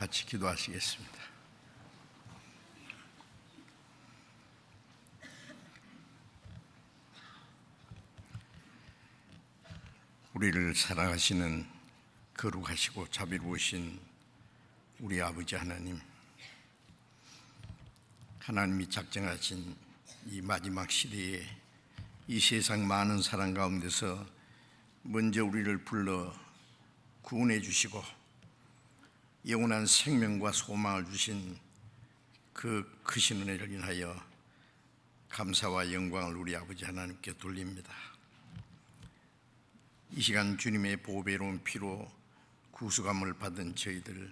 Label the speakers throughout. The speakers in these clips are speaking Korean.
Speaker 1: 같이 기도하시겠습니다. 우리를 사랑하시는 거룩하시고 자비로우신 우리 아버지 하나님, 하나님이 작정하신 이 마지막 시대에 이 세상 많은 사람 가운데서 먼저 우리를 불러 구원해 주시고 영원한 생명과 소망을 주신 그 크신 은혜를 인하여 감사와 영광을 우리 아버지 하나님께 돌립니다. 이 시간 주님의 보배로운 피로 구속함을 받은 저희들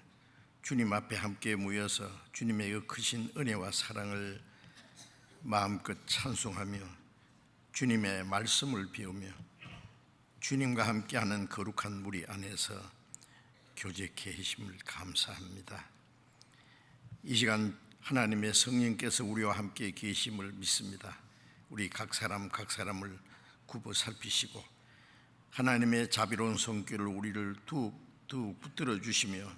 Speaker 1: 주님 앞에 함께 모여서 주님의 그 크신 은혜와 사랑을 마음껏 찬송하며 주님의 말씀을 배우며 주님과 함께하는 거룩한 무리 안에서 교제케 하심을 감사합니다. 이 시간 하나님의 성령께서 우리와 함께 계심을 믿습니다. 우리 각 사람을 굽어 살피시고 하나님의 자비로운 손길을 우리를 뚝뚝 붙들어 주시며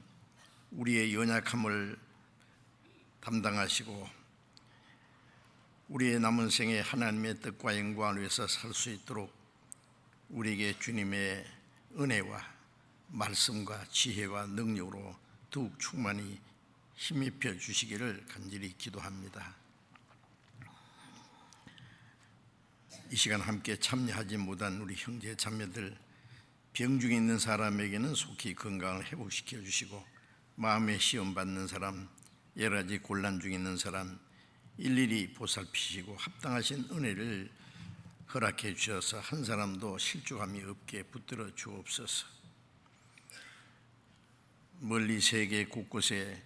Speaker 1: 우리의 연약함을 담당하시고 우리의 남은 생에 하나님의 뜻과 영광을 위해서 살 수 있도록 우리에게 주님의 은혜와 말씀과 지혜와 능력으로 더욱 충만히 힘입혀 주시기를 간절히 기도합니다. 이 시간 함께 참여하지 못한 우리 형제 자매들, 병중에 있는 사람에게는 속히 건강을 회복시켜 주시고 마음의 시험 받는 사람, 여러 가지 곤란 중에 있는 사람 일일이 보살피시고 합당하신 은혜를 허락해 주셔서 한 사람도 실족함이 없게 붙들어 주옵소서. 멀리 세계 곳곳에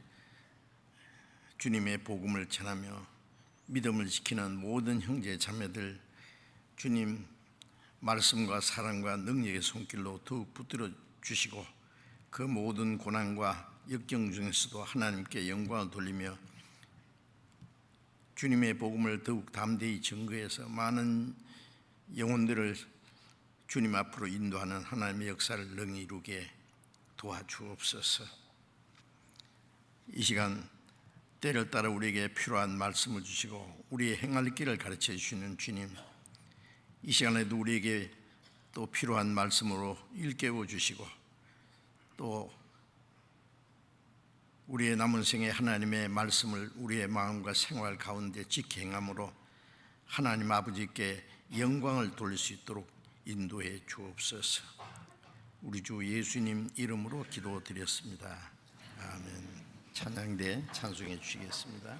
Speaker 1: 주님의 복음을 전하며 믿음을 지키는 모든 형제 자매들 주님 말씀과 사랑과 능력의 손길로 더욱 붙들어 주시고 그 모든 고난과 역경 중에서도 하나님께 영광을 돌리며 주님의 복음을 더욱 담대히 증거해서 많은 영혼들을 주님 앞으로 인도하는 하나님의 역사를 능히 이루게 도와주옵소서. 이 시간 때를 따라 우리에게 필요한 말씀을 주시고 우리의 행할 길을 가르쳐 주시는 주님, 이 시간에도 우리에게 또 필요한 말씀으로 일깨워 주시고 또 우리의 남은 생에 하나님의 말씀을 우리의 마음과 생활 가운데 직행함으로 하나님 아버지께 영광을 돌릴 수 있도록 인도해 주옵소서. 우리 주 예수님 이름으로 기도드렸습니다. 아멘. 찬양대 찬송해 주시겠습니다.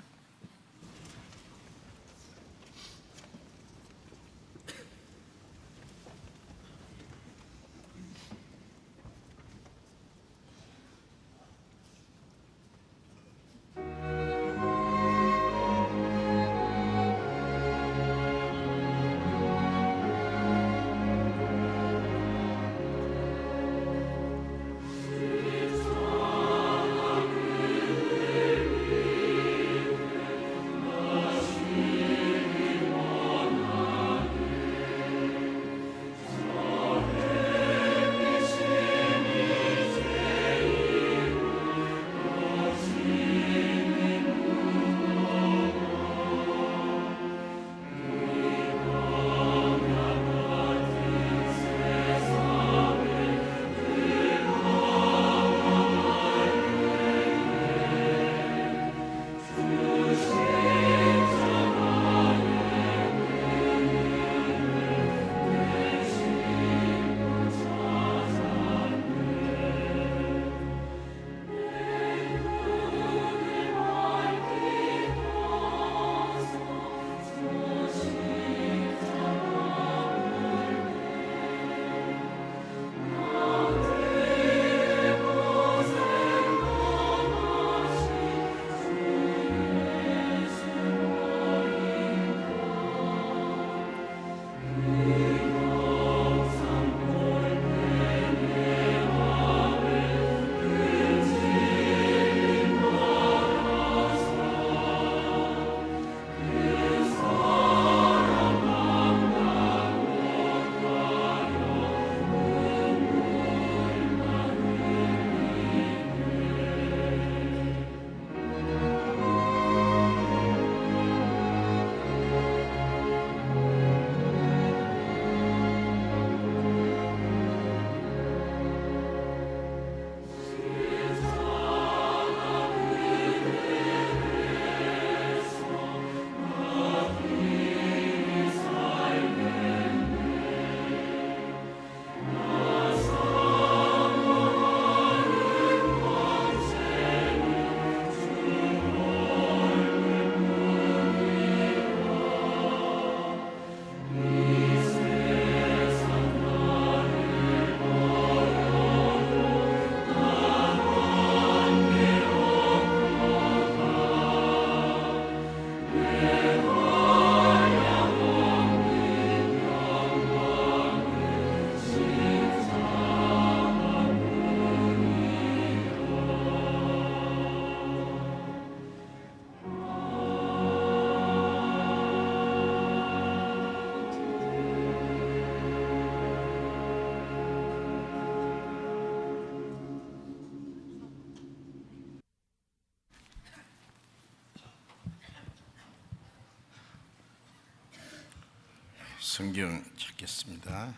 Speaker 1: 성경 찾겠습니다.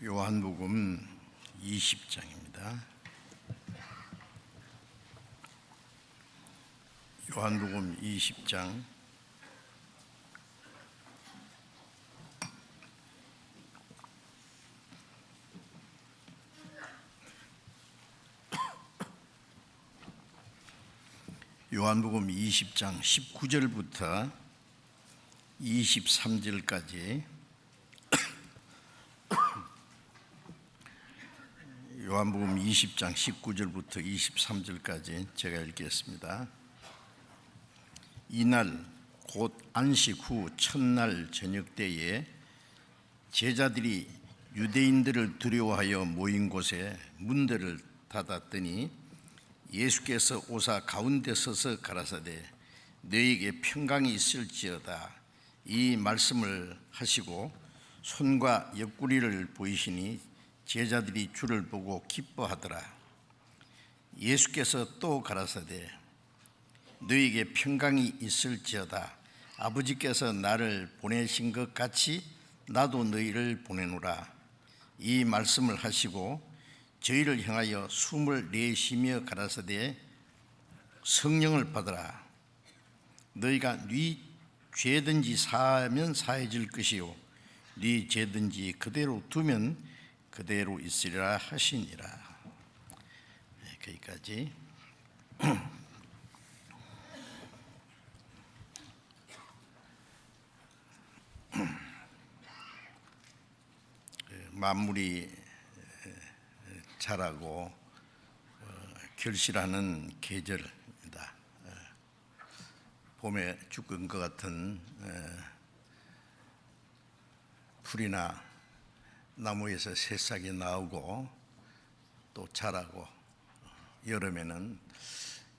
Speaker 1: 요한복음 20장입니다. 요한복음 20장 요한복음 20장 19절부터 23절까지 요한복음 20장 19절부터 23절까지 제가 읽겠습니다. 이날 곧 안식 후 첫날 저녁 때에 제자들이 유대인들을 두려워하여 모인 곳에 문들을 닫았더니 예수께서 오사 가운데 서서 가라사대 너희에게 평강이 있을지어다 이 말씀을 하시고 손과 옆구리를 보이시니 제자들이 주를 보고 기뻐하더라. 예수께서 또 가라사대 너희에게 평강이 있을지어다 아버지께서 나를 보내신 것 같이 나도 너희를 보내노라 이 말씀을 하시고 저희를 향하여 숨을 내쉬며 가라사대 성령을 받으라. 너희가 네 죄든지 사하면 사해질 것이요 네 죄든지 그대로 두면 그대로 있으리라 하시니라. 거기까지. 만물이 자라고 결실하는 계절입니다. 봄에 죽은 것 같은 풀이나 나무에서 새싹이 나오고 또 자라고 여름에는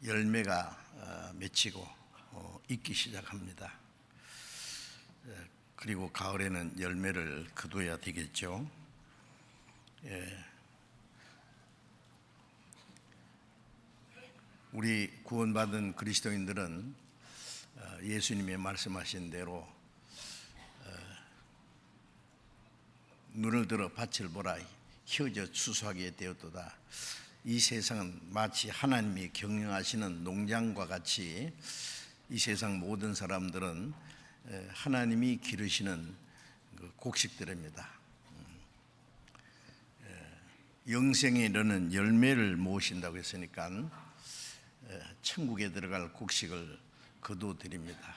Speaker 1: 열매가 맺히고 익기 시작합니다. 그리고 가을에는 열매를 거둬야 되겠죠. 우리 구원받은 그리스도인들은 예수님이 말씀하신 대로 눈을 들어 밭을 보라 휘어져 추수하게 되었도다. 이 세상은 마치 하나님이 경영하시는 농장과 같이 이 세상 모든 사람들은 하나님이 기르시는 곡식들입니다. 영생에 이르는 열매를 모으신다고 했으니까 천국에 들어갈 곡식을 거두드립니다.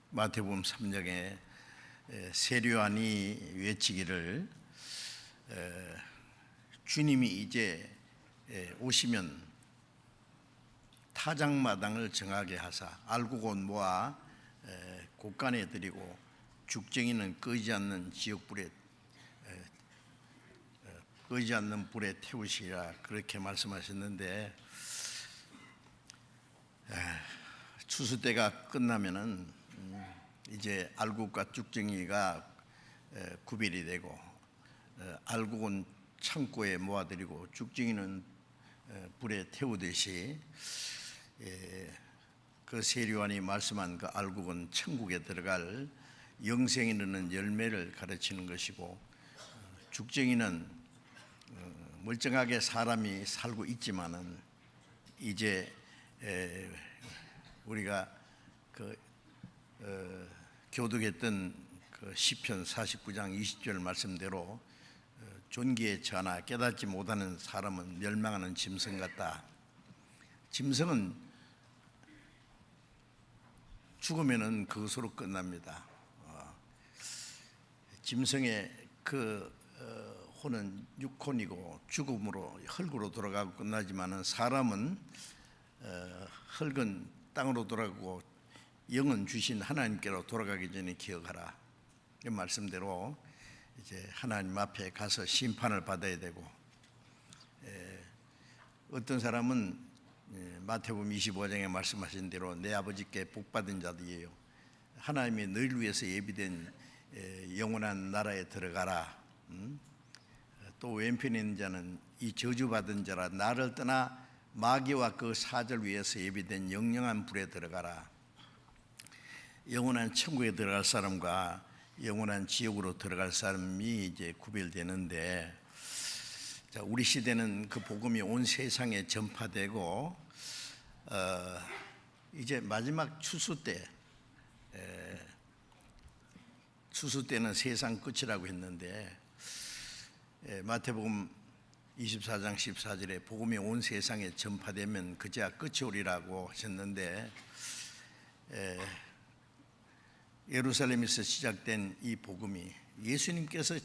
Speaker 1: 마태복음 3장에 세례요한이 외치기를 주님이 이제 오시면 타작마당을 정하게 하사 알곡 모아 곳간에 드리고 죽정이는 끄지 않는 끄지 않는 불에 태우시라 그렇게 말씀하셨는데 추수 때가 끝나면은 이제 알곡과 죽정이가 구별이 되고 알곡은 창고에 모아드리고 죽정이는 불에 태우듯이 그 세례요한이 말씀한 그 알곡은 천국에 들어갈 영생에 이르는 열매를 가르치는 것이고 죽정이는 멀쩡하게 사람이 살고 있지만은 이제 우리가 교독했던 그 시편 49장 20절 말씀대로 존귀에 처하나 깨닫지 못하는 사람은 멸망하는 짐승 같다. 짐승은 죽으면은 그것으로 끝납니다. 짐승의 그 혼은 육혼이고 죽음으로 흙으로 돌아가고 끝나지만은 사람은 흙은 땅으로 돌아가고 영은 주신 하나님께로 돌아가기 전에 기억하라. 이 말씀대로 이제 하나님 앞에 가서 심판을 받아야 되고 어떤 사람은 마태복음 25장에 말씀하신 대로 내 아버지께 복받은 자들이에요. 하나님이 너희를 위해서 예비된 영원한 나라에 들어가라. 또 왼편에 있는 자는 이 저주받은 자라 나를 떠나 마귀와 그 사절 위에서 예비된 영영한 불에 들어가라. 영원한 천국에 들어갈 사람과 영원한 지옥으로 들어갈 사람이 이제 구별되는데, 자, 우리 시대는 그 복음이 온 세상에 전파되고 이제 마지막 추수 때는 세상 끝이라고 했는데, 마태복음 24장 14절에 복음이 온 세상에 전파되면 그제야 끝이 오리라고 하셨는데, 예루살렘에서 시작된 이 복음이 예수님께서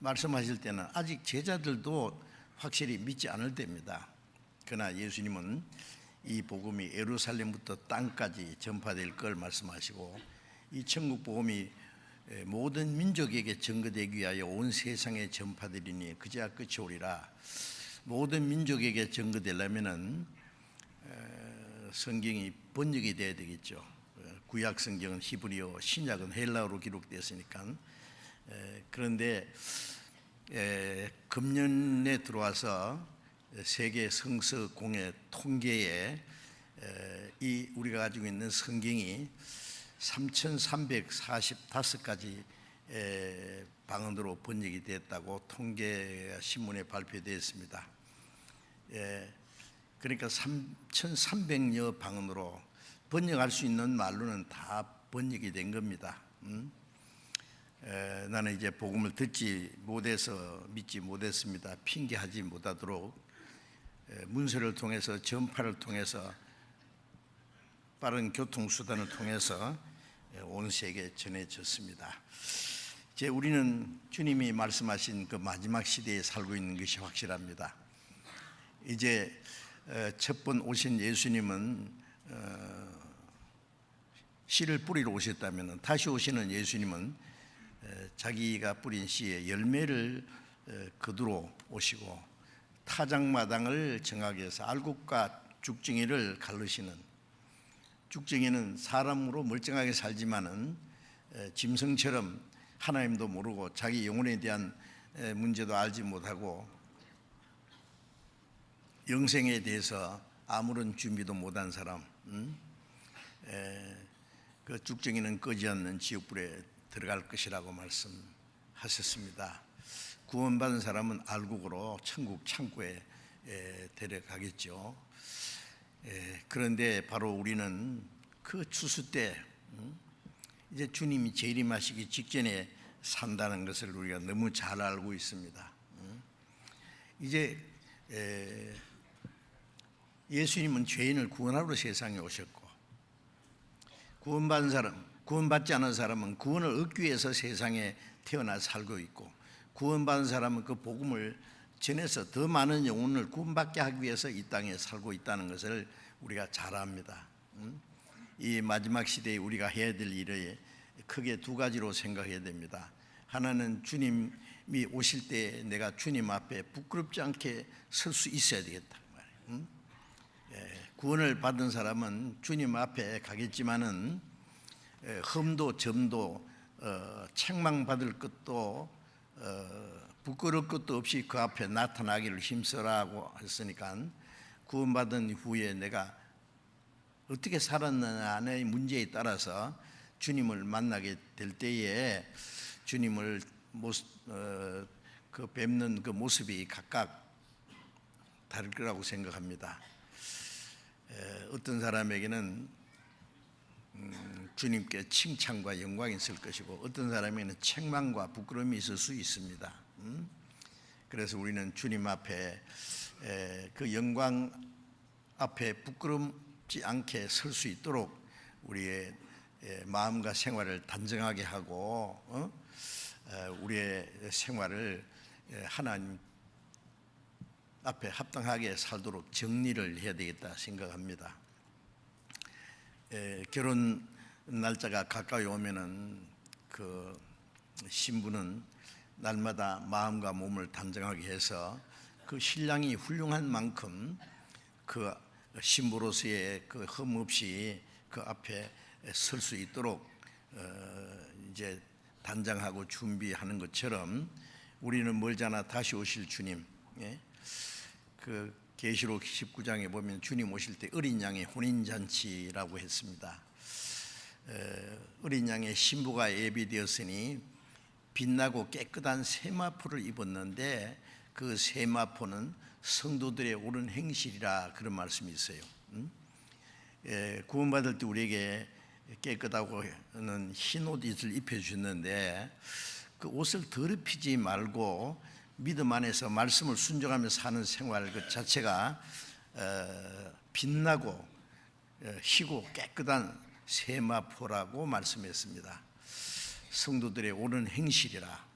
Speaker 1: 말씀하실 때는 아직 제자들도 확실히 믿지 않을 때입니다. 그러나 예수님은 이 복음이 예루살렘부터 땅까지 전파될 걸 말씀하시고, 이 천국 복음이 모든 민족에게 전거되기 위하여 온 세상에 전파되리니 그제야 끝이 오리라. 모든 민족에게 전거되려면은 성경이 번역이 돼야 되겠죠. 구약 성경은 히브리어, 신약은 헬라어로 기록되었으니까. 그런데 금년에 들어와서 세계 성서 공회 통계에 이 우리가 가지고 있는 성경이 3,345가지 방언으로 번역이 됐다고 통계 신문에 발표되었습니다. 그러니까 3,300여 방언으로 번역할 수 있는 말로는 다 번역이 된 겁니다. 나는 이제 복음을 듣지 못해서 믿지 못했습니다. 핑계하지 못하도록 문서를 통해서, 전파를 통해서, 빠른 교통수단을 통해서 온 세계에 전해졌습니다. 이제 우리는 주님이 말씀하신 그 마지막 시대에 살고 있는 것이 확실합니다. 이제 첫 번 오신 예수님은 씨를 뿌리러 오셨다면, 다시 오시는 예수님은 자기가 뿌린 씨의 열매를 거두러 오시고 타작마당을 정하기 위해서 알곡과 죽정이를 갈르시는, 죽정이는 사람으로 멀쩡하게 살지만은 짐승처럼 하나님도 모르고 자기 영혼에 대한 문제도 알지 못하고 영생에 대해서 아무런 준비도 못한 사람, 그 죽정이는 꺼지 않는 지옥불에 들어갈 것이라고 말씀하셨습니다. 구원받은 사람은 알곡으로 천국 창고에 데려가겠죠. 그런데 바로 우리는 그 추수 때, 이제 주님이 재림하시기 직전에 산다는 것을 우리가 너무 잘 알고 있습니다. 이제 예수님은 죄인을 구원하러 세상에 오셨고, 구원받은 사람, 구원받지 않은 사람은 구원을 얻기 위해서 세상에 태어나 살고 있고, 구원받은 사람은 그 복음을 전해서 더 많은 영혼을 구원받게 하기 위해서 이 땅에 살고 있다는 것을 우리가 잘 압니다. 이 마지막 시대에 우리가 해야 될 일을 크게 두 가지로 생각해야 됩니다. 하나는 주님이 오실 때 내가 주님 앞에 부끄럽지 않게 설 수 있어야 되겠다. 구원을 받은 사람은 주님 앞에 가겠지만은 흠도 점도 책망받을 것도 부끄러울 것도 없이 그 앞에 나타나기를 힘써라고 했으니까, 구원받은 후에 내가 어떻게 살았느냐의 문제에 따라서 주님을 만나게 될 때에 주님을 뵙는 그 모습이 각각 다를 거라고 생각합니다. 어떤 사람에게는 주님께 칭찬과 영광이 있을 것이고, 어떤 사람에게는 책망과 부끄러움이 있을 수 있습니다. 그래서 우리는 주님 앞에 그 영광 앞에 부끄럽지 않게 설 수 있도록 우리의 마음과 생활을 단정하게 하고 우리의 생활을 하나님 앞에 합당하게 살도록 정리를 해야 되겠다 생각합니다. 결혼 날짜가 가까이 오면은 그 신부는 날마다 마음과 몸을 단정하게 해서 그 신랑이 훌륭한 만큼 그 신부로서의 그 흠 없이 그 앞에 설 수 있도록 이제 단장하고 준비하는 것처럼, 우리는 멀잖아 다시 오실 주님, 그 계시록 19장에 보면 주님 오실 때 어린 양의 혼인잔치라고 했습니다. 어린 양의 신부가 예비되었으니 빛나고 깨끗한 세마포를 입었는데 그 세마포는 성도들의 옳은 행실이라, 그런 말씀이 있어요. 구원받을 때 우리에게 깨끗하고 는 흰 옷을 입혀주셨는데 그 옷을 더럽히지 말고 믿음 안에서 말씀을 순종하며 사는 생활 그 자체가 빛나고 희고 깨끗한 세마포라고 말씀했습니다. 성도들의 옳은 행실이라.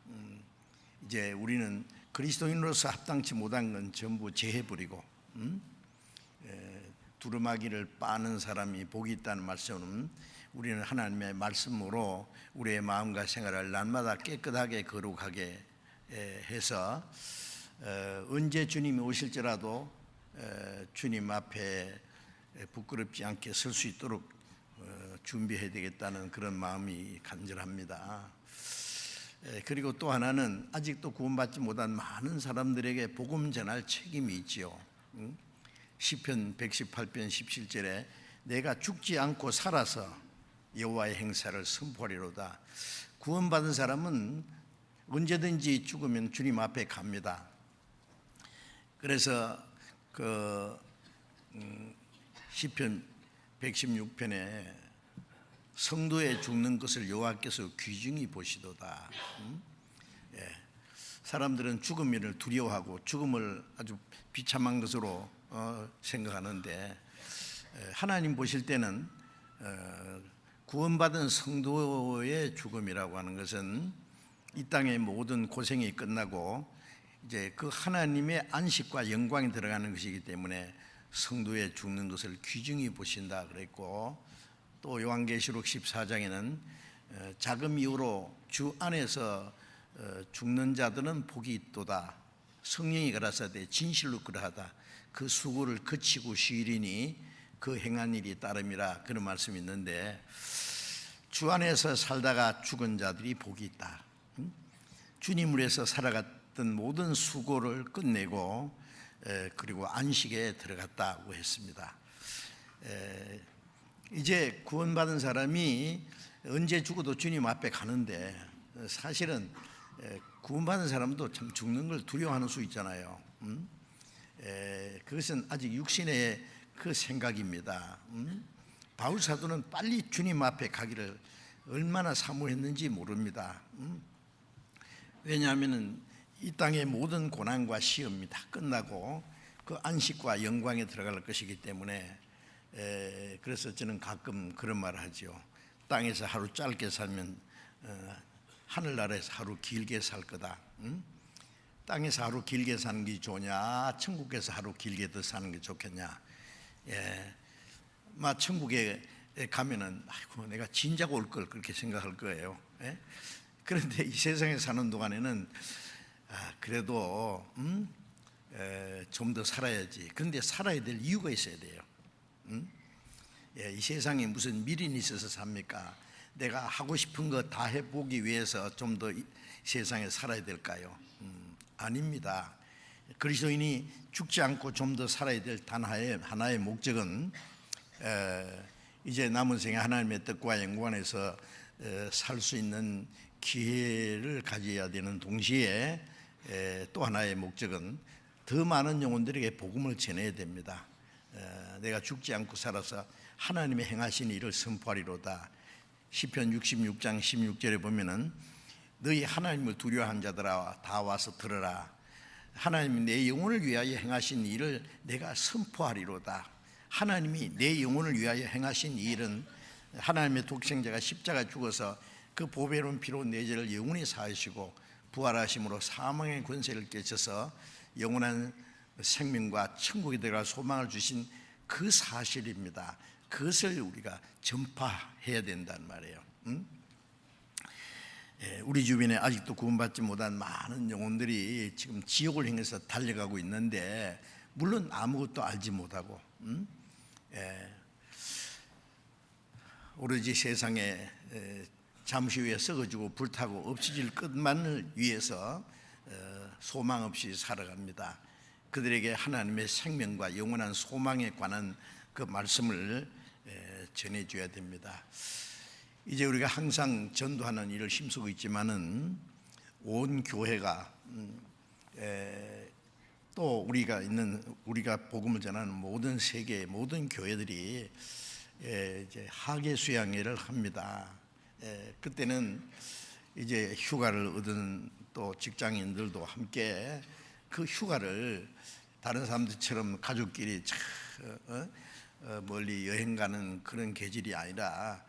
Speaker 1: 이제 우리는 그리스도인으로서 합당치 못한 건 전부 제해버리고 두루마기를 빠는 사람이 복이 있다는 말씀은 우리는 하나님의 말씀으로 우리의 마음과 생활을 날마다 깨끗하게 거룩하게 해서 언제 주님이 오실지라도 주님 앞에 부끄럽지 않게 설 수 있도록 준비해야 되겠다는 그런 마음이 간절합니다. 그리고 또 하나는 아직도 구원받지 못한 많은 사람들에게 복음 전할 책임이 있지요. 시편 118편 17절에 내가 죽지 않고 살아서 여호와의 행사를 선포하리로다. 구원받은 사람은 언제든지 죽으면 주님 앞에 갑니다. 그래서 그 시편 116편에 성도의 죽는 것을 여호와께서 귀중히 보시도다. 사람들은 죽음을 두려워하고 죽음을 아주 비참한 것으로 생각하는데 하나님 보실 때는 구원받은 성도의 죽음이라고 하는 것은 이 땅의 모든 고생이 끝나고 이제 그 하나님의 안식과 영광이 들어가는 것이기 때문에 성도의 죽는 것을 귀중히 보신다 그랬고, 또 요한계시록 14장에는 자금 이후로 주 안에서 죽는 자들은 복이 있도다. 성령이 가라사대 진실로 그러하다. 그 수고를 그치고 쉬리니 그 행한 일이 따름이라, 그런 말씀이 있는데 주 안에서 살다가 죽은 자들이 복이 있다. 주님을 위해서 살아갔던 모든 수고를 끝내고 그리고 안식에 들어갔다고 했습니다. 이제 구원받은 사람이 언제 죽어도 주님 앞에 가는데 사실은 구원받은 사람도 참 죽는 걸 두려워하는 수 있잖아요. 그것은 아직 육신의 그 생각입니다. 바울 사도는 빨리 주님 앞에 가기를 얼마나 사모했는지 모릅니다. 왜냐하면 이 땅의 모든 고난과 시험이 다 끝나고 그 안식과 영광에 들어갈 것이기 때문에 그래서 저는 가끔 그런 말을 하죠. 땅에서 하루 짧게 살면 하늘나라에서 하루 길게 살 거다. 땅에서 하루 길게 사는 게 좋냐, 천국에서 하루 길게 더 사는 게 좋겠냐. 천국에 가면은 아이고 내가 진작 올 걸 그렇게 생각할 거예요. 그런데 이 세상에 사는 동안에는 그래도 좀 더 살아야지. 그런데 살아야 될 이유가 있어야 돼요. 이 세상에 무슨 미련이 있어서 삽니까? 내가 하고 싶은 거 다 해보기 위해서 좀 더 세상에 살아야 될까요? 아닙니다. 그리스도인이 죽지 않고 좀 더 살아야 될 단 하나의 목적은 이제 남은 생에 하나님의 뜻과 영광 안에서 살 수 있는 기회를 가져야 되는 동시에 또 하나의 목적은 더 많은 영혼들에게 복음을 전해야 됩니다. 내가 죽지 않고 살아서 하나님의 행하신 일을 선포하리로다. 시편 66장 16절에 보면은 너희 하나님을 두려워한 자들아 다 와서 들으라. 하나님이 내 영혼을 위하여 행하신 일을 내가 선포하리로다. 하나님이 내 영혼을 위하여 행하신 일은 하나님의 독생자가 십자가 죽어서 그 보배로운 피로 내 죄를 영원히 사하시고 부활하심으로 사망의 권세를 깨쳐서 영원한 생명과 천국에 들어갈 소망을 주신 그 사실입니다. 그것을 우리가 전파해야 된다는 말이에요. 우리 주변에 아직도 구원받지 못한 많은 영혼들이 지금 지옥을 향해서 달려가고 있는데 물론 아무것도 알지 못하고 오로지 세상에 잠시 후에 썩어지고 불타고 없어질 것만을 위해서 소망 없이 살아갑니다. 그들에게 하나님의 생명과 영원한 소망에 관한 그 말씀을 전해줘야 됩니다. 이제 우리가 항상 전도하는 일을 힘쓰고 있지만은 온 교회가 또 우리가 복음을 전하는 모든 세계 모든 교회들이 이제 학예 수양회를 합니다. 그때는 이제 휴가를 얻은 또 직장인들도 함께 그 휴가를 다른 사람들처럼 가족끼리 멀리 여행 가는 그런 계절이 아니라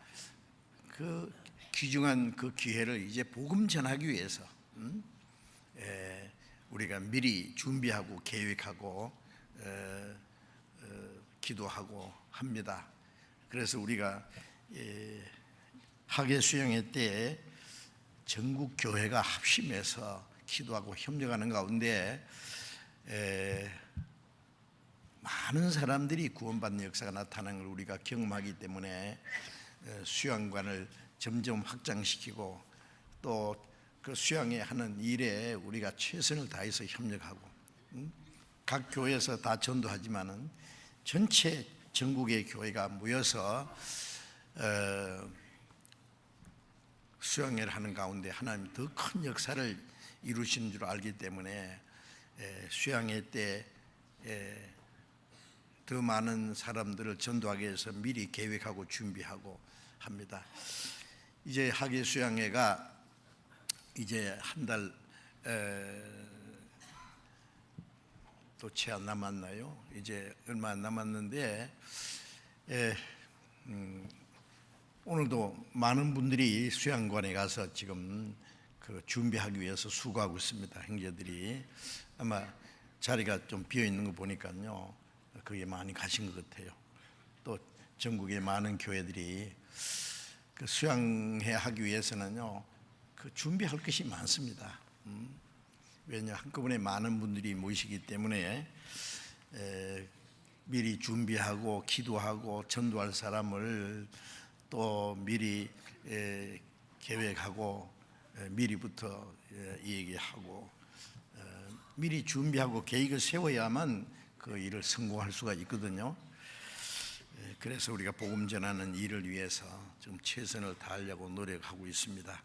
Speaker 1: 그 귀중한 그 기회를 이제 복음 전하기 위해서 우리가 미리 준비하고 계획하고 기도하고 합니다. 그래서 우리가 학예 수양회 때 전국 교회가 합심해서 기도하고 협력하는 가운데 많은 사람들이 구원받는 역사가 나타나는 걸 우리가 경험하기 때문에 수양관을 점점 확장시키고 또 그 수양회 하는 일에 우리가 최선을 다해서 협력하고 각 교회에서 다 전도하지만은 전체 전국의 교회가 모여서 수양회를 하는 가운데 하나님 더 큰 역사를 이루시는 줄 알기 때문에 수양회 때 더 많은 사람들을 전도하기 위해서 미리 계획하고 준비하고 합니다. 이제 학예 수양회가 이제 한 달 또 채 안 남았나요? 이제 얼마 안 남았는데 오늘도 많은 분들이 수양관에 가서 지금 그 준비하기 위해서 수고하고 있습니다. 형제들이 아마 자리가 좀 비어 있는 거 보니까요, 그게 많이 가신 것 같아요. 또 전국의 많은 교회들이 그 수양회 하기 위해서는요, 그 준비할 것이 많습니다. 왜냐 한꺼번에 많은 분들이 모이시기 때문에 미리 준비하고 기도하고 전도할 사람을 또 미리 계획하고 미리부터 얘기하고 미리 준비하고 계획을 세워야만 그 일을 성공할 수가 있거든요. 그래서 우리가 복음 전하는 일을 위해서 좀 최선을 다하려고 노력하고 있습니다.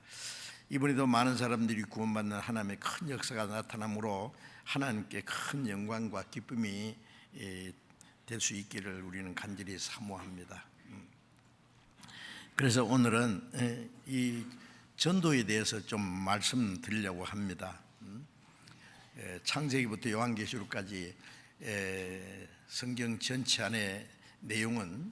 Speaker 1: 이번에도 많은 사람들이 구원받는 하나님의 큰 역사가 나타나므로 하나님께 큰 영광과 기쁨이 될 수 있기를 우리는 간절히 사모합니다. 그래서 오늘은 이 전도에 대해서 좀 말씀드리려고 합니다. 창세기부터 요한계시록까지 성경 전체 안의 내용은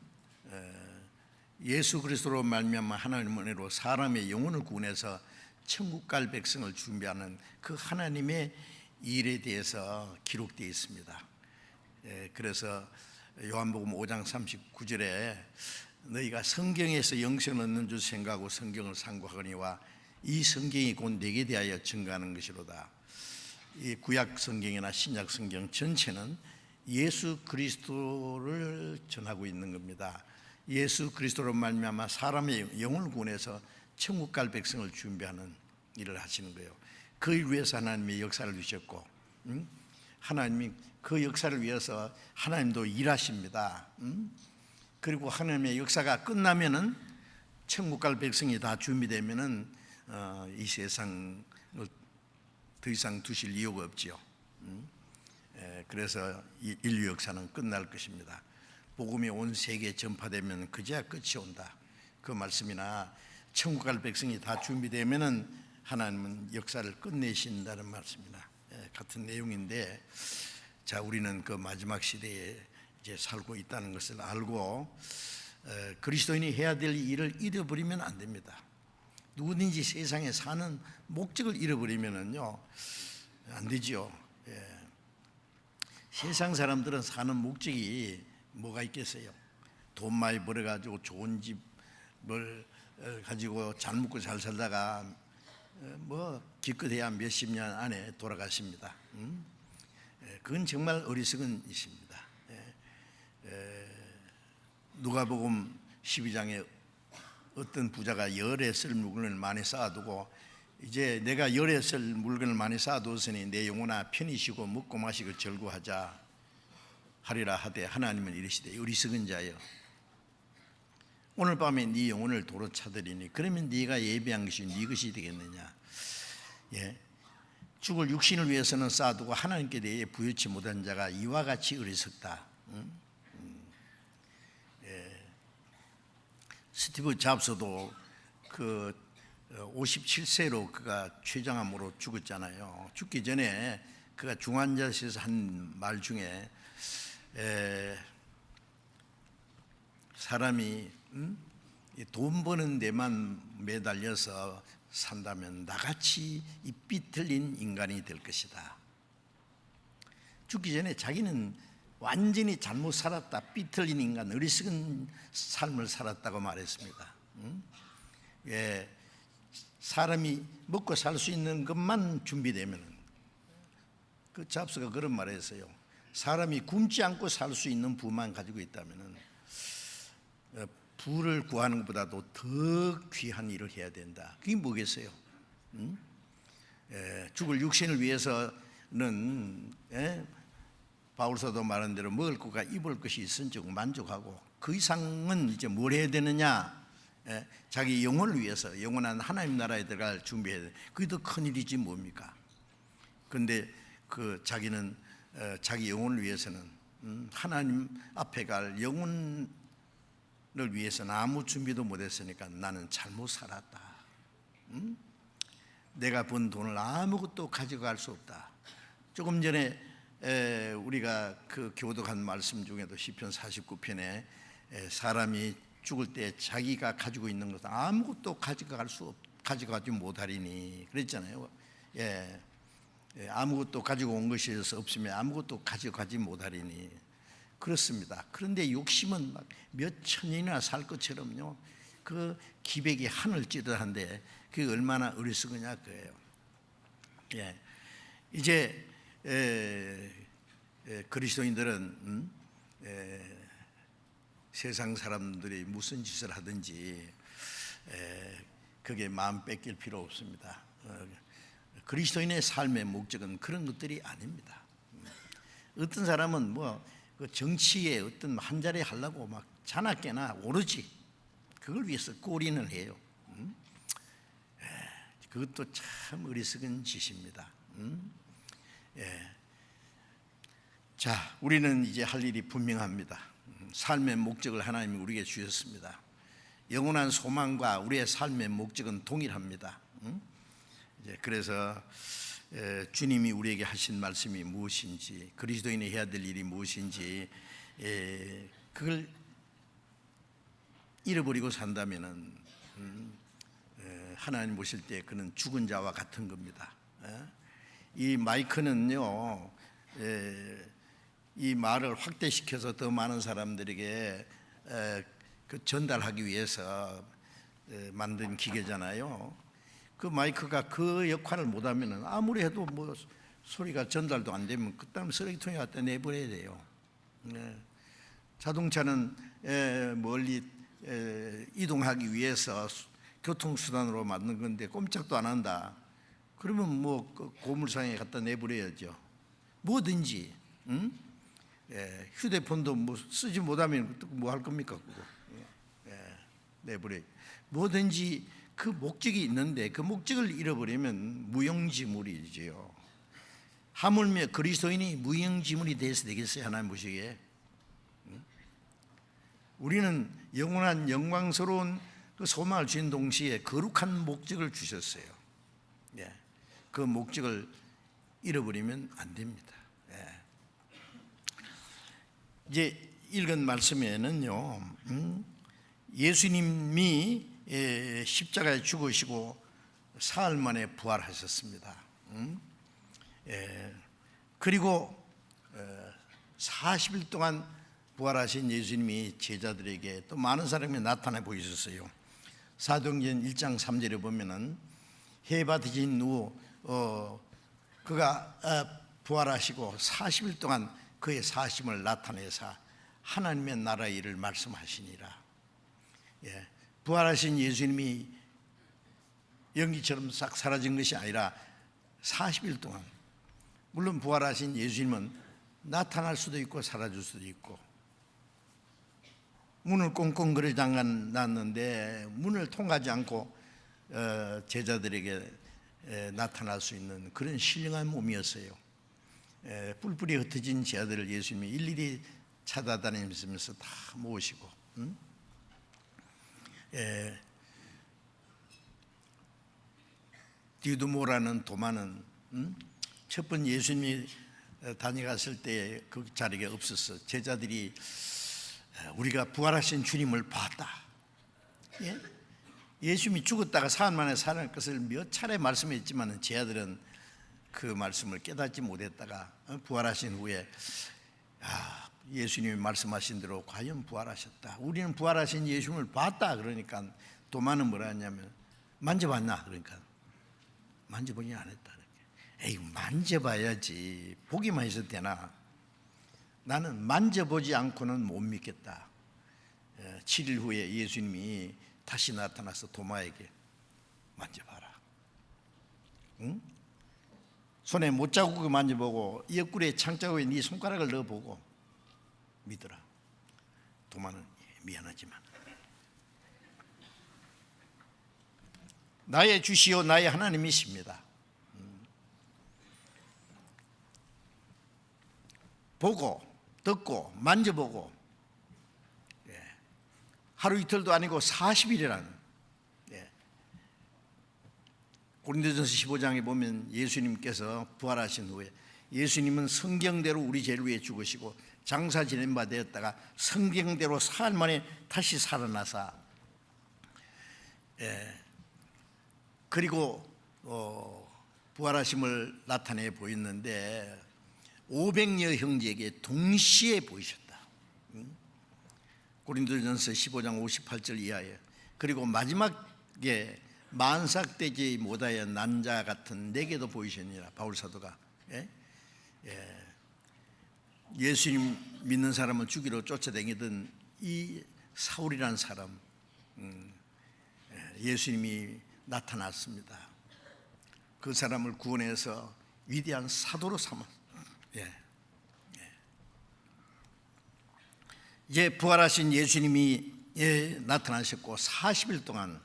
Speaker 1: 예수 그리스도로 말미암아 하나님의 은혜로 사람의 영혼을 구원해서 천국 갈 백성을 준비하는 그 하나님의 일에 대해서 기록되어 있습니다. 그래서 요한복음 5장 39절에 너희가 성경에서 영생을 얻는 줄 생각하고 성경을 상고하거니와 이 성경이 곧 내게 대하여 증거하는 것이로다. 이 구약 성경이나 신약 성경 전체는 예수 그리스도를 전하고 있는 겁니다. 예수 그리스도로 말미암아 사람의 영혼을 구원해서 천국 갈 백성을 준비하는 일을 하시는 거예요. 그 일 위해서 하나님이 역사를 주셨고 하나님이 그 역사를 위해서 하나님도 일하십니다. 그리고 하나님의 역사가 끝나면은 천국 갈 백성이 다 준비되면은 이 세상을 더 이상 두실 이유가 없지요. 그래서 이 인류 역사는 끝날 것입니다. 복음이 온 세계에 전파되면 그제야 끝이 온다. 그 말씀이나 천국 갈 백성이 다 준비되면은 하나님은 역사를 끝내신다는 말씀이나 같은 내용인데, 자 우리는 그 마지막 시대에 이제 살고 있다는 것을 알고 그리스도인이 해야 될 일을 잃어버리면 안 됩니다. 누구든지 세상에 사는 목적을 잃어버리면은요 안 되지요. 세상 사람들은 사는 목적이 뭐가 있겠어요? 돈 많이 벌어가지고 좋은 집을 가지고 잘 먹고 잘 살다가 뭐 기껏해야 몇십 년 안에 돌아가십니다. 그건 정말 어리석은 일입니다. 누가복음 12장에 어떤 부자가 열에 쓸 물건을 많이 쌓아두고 이제 내가 열에 쓸 물건을 많이 쌓아두었으니 내 영혼아 편히 쉬고 먹고 마시고 즐거워하자 하리라 하되 하나님은 이르시되 어리석은 자여 오늘 밤에 네 영혼을 도로 차들이니 그러면 네가 예비한 것이 네 것이 되겠느냐. 예. 죽을 육신을 위해서는 쌓아두고 하나님께 대해 부여치 못한 자가 이와 같이 어리석다. 스티브 잡스도 그 57세로 그가 췌장암으로 죽었잖아요. 죽기 전에 그가 중환자실에서 한 말 중에 사람이 돈 버는 데만 매달려서 산다면 나같이 이 삐틀린 인간이 될 것이다. 죽기 전에 자기는 완전히 잘못 살았다, 삐틀린 인간, 어리석은 삶을 살았다고 말했습니다. 예, 사람이 먹고 살 수 있는 것만 준비되면, 그 잡스가 그런 말을 했어요. 사람이 굶지 않고 살 수 있는 부만 가지고 있다면 부를 구하는 것보다도 더 귀한 일을 해야 된다. 그게 뭐겠어요? 죽을 육신을 위해서는 바울서도 말한 대로 먹을 것과 입을 것이 있은즉 만족하고 그 이상은 이제 뭘 해야 되느냐? 자기 영혼을 위해서 영원한 하나님 나라에 들어갈 준비해야 돼. 그게 더 큰 일이지 뭡니까? 그런데 그 자기는 자기 영혼을 위해서는 하나님 앞에 갈 영혼을 위해서는 아무 준비도 못했으니까 나는 잘못 살았다. 내가 번 돈을 아무것도 가져갈 수 없다. 조금 전에 우리가 그 교독한 말씀 중에도 시편 49편에 사람이 죽을 때 자기가 가지고 있는 것은 아무것도 가져가지 못하리니 그랬잖아요. 아무것도 가지고 온 것이 없으면 아무것도 가져가지 못하리니 그렇습니다. 그런데 욕심은 막 몇 천년이나 살 것처럼요. 그 기백이 하늘 찌듯한데 그게 얼마나 어리석으냐 그예요. 이제 그리스도인들은 세상 사람들이 무슨 짓을 하든지 그게 마음 뺏길 필요 없습니다. 그리스도인의 삶의 목적은 그런 것들이 아닙니다. 어떤 사람은 뭐 그 정치에 어떤 한 자리 하려고 막 자나깨나 오르지 그걸 위해서 꼬리는 해요. 그것도 참 어리석은 짓입니다. 자, 우리는 이제 할 일이 분명합니다. 삶의 목적을 하나님이 우리에게 주셨습니다. 영원한 소망과 우리의 삶의 목적은 동일합니다. 그래서 주님이 우리에게 하신 말씀이 무엇인지, 그리스도인이 해야 될 일이 무엇인지, 그걸 잃어버리고 산다면은 하나님 보실 때 그는 죽은 자와 같은 겁니다. 이 마이크는요, 이 말을 확대시켜서 더 많은 사람들에게 그 전달하기 위해서 만든 기계잖아요. 그 마이크가 그 역할을 못하면 아무리 해도 뭐 소리가 전달도 안 되면 그다음 쓰레기통에 갖다 내버려야 돼요. 자동차는 멀리 이동하기 위해서 교통수단으로 만든 건데 꼼짝도 안 한다. 그러면 뭐 고물상에 갖다 내버려야죠. 뭐든지 휴대폰도 뭐 쓰지 못하면 뭐 할 겁니까 그거? 내버려. 뭐든지 그 목적이 있는데 그 목적을 잃어버리면 무용지물이지요. 하물며 그리스도인이 무용지물이 돼서 되겠어요? 하나님 보시기에 우리는 영원한 영광스러운 그 소망을 주신 동시에 거룩한 목적을 주셨어요. 그 목적을 잃어버리면 안 됩니다. 이제 읽은 말씀에는요, 예수님이 십자가에 죽으시고 사흘 만에 부활하셨습니다. 그리고 40일 동안 부활하신 예수님이 제자들에게 또 많은 사람이 나타나 보이셨어요. 사도행전 1장 3절에 보면은 해 받으신 후 그가 부활하시고 40일 동안 그의 사심을 나타내사 하나님의 나라의 일을 말씀하시니라. 부활하신 예수님이 연기처럼 싹 사라진 것이 아니라 40일 동안, 물론 부활하신 예수님은 나타날 수도 있고 사라질 수도 있고 문을 꽁꽁 걸어 잠가 놨는데 문을 통하지 않고 제자들에게 나타날 수 있는 그런 신령한 몸이었어요. 뿔뿔이 흩어진 제자들을 예수님이 일일이 찾아다니면서 다 모으시고, 디두모라는 도마는 첫 번 예수님이 다녀갔을 때 그 자리에 없었어. 제자들이 우리가 부활하신 주님을 봤다. 예수님이 죽었다가 사흘 만에 살아날 것을 몇 차례 말씀했지만 제자들은 그 말씀을 깨닫지 못했다가 부활하신 후에 예수님이 말씀하신 대로 과연 부활하셨다. 우리는 부활하신 예수님을 봤다. 그러니까 도마는 뭐라 했냐면 만져봤나? 그러니까 만져보니 안 했다. 에이, 만져봐야지. 보기만 해서 되나? 나는 만져보지 않고는 못 믿겠다. 7일 후에 예수님이 다시 나타나서 도마에게 만져봐라. 응? 손에 못자국을 만져보고 옆구리에 창자국에 네 손가락을 넣어보고 믿어라. 도마는 미안하지만 나의 주시오 나의 하나님이십니다. 보고 듣고 만져보고 하루 이틀도 아니고 40일이라는 고린도전서 15장에 보면 예수님께서 부활하신 후에 예수님은 성경대로 우리 죄를 위해 죽으시고 장사 지낸 바 되었다가 성경대로 사흘 만에 다시 살아나사 그리고 부활하심을 나타내 보였는데 500여 형제에게 동시에 보이셨다. 고린도전서 15장 58절 이하에. 그리고 마지막에 만삭되지 못하여 난 자 같은 내게도 보이셨니라. 바울 사도가 예수님 믿는 사람을 죽이러 쫓아다니던 이 사울이라는 사람, 예수님이 나타났습니다. 그 사람을 구원해서 위대한 사도로 삼았습니다. 이제 부활하신 예수님이 나타나셨고 40일 동안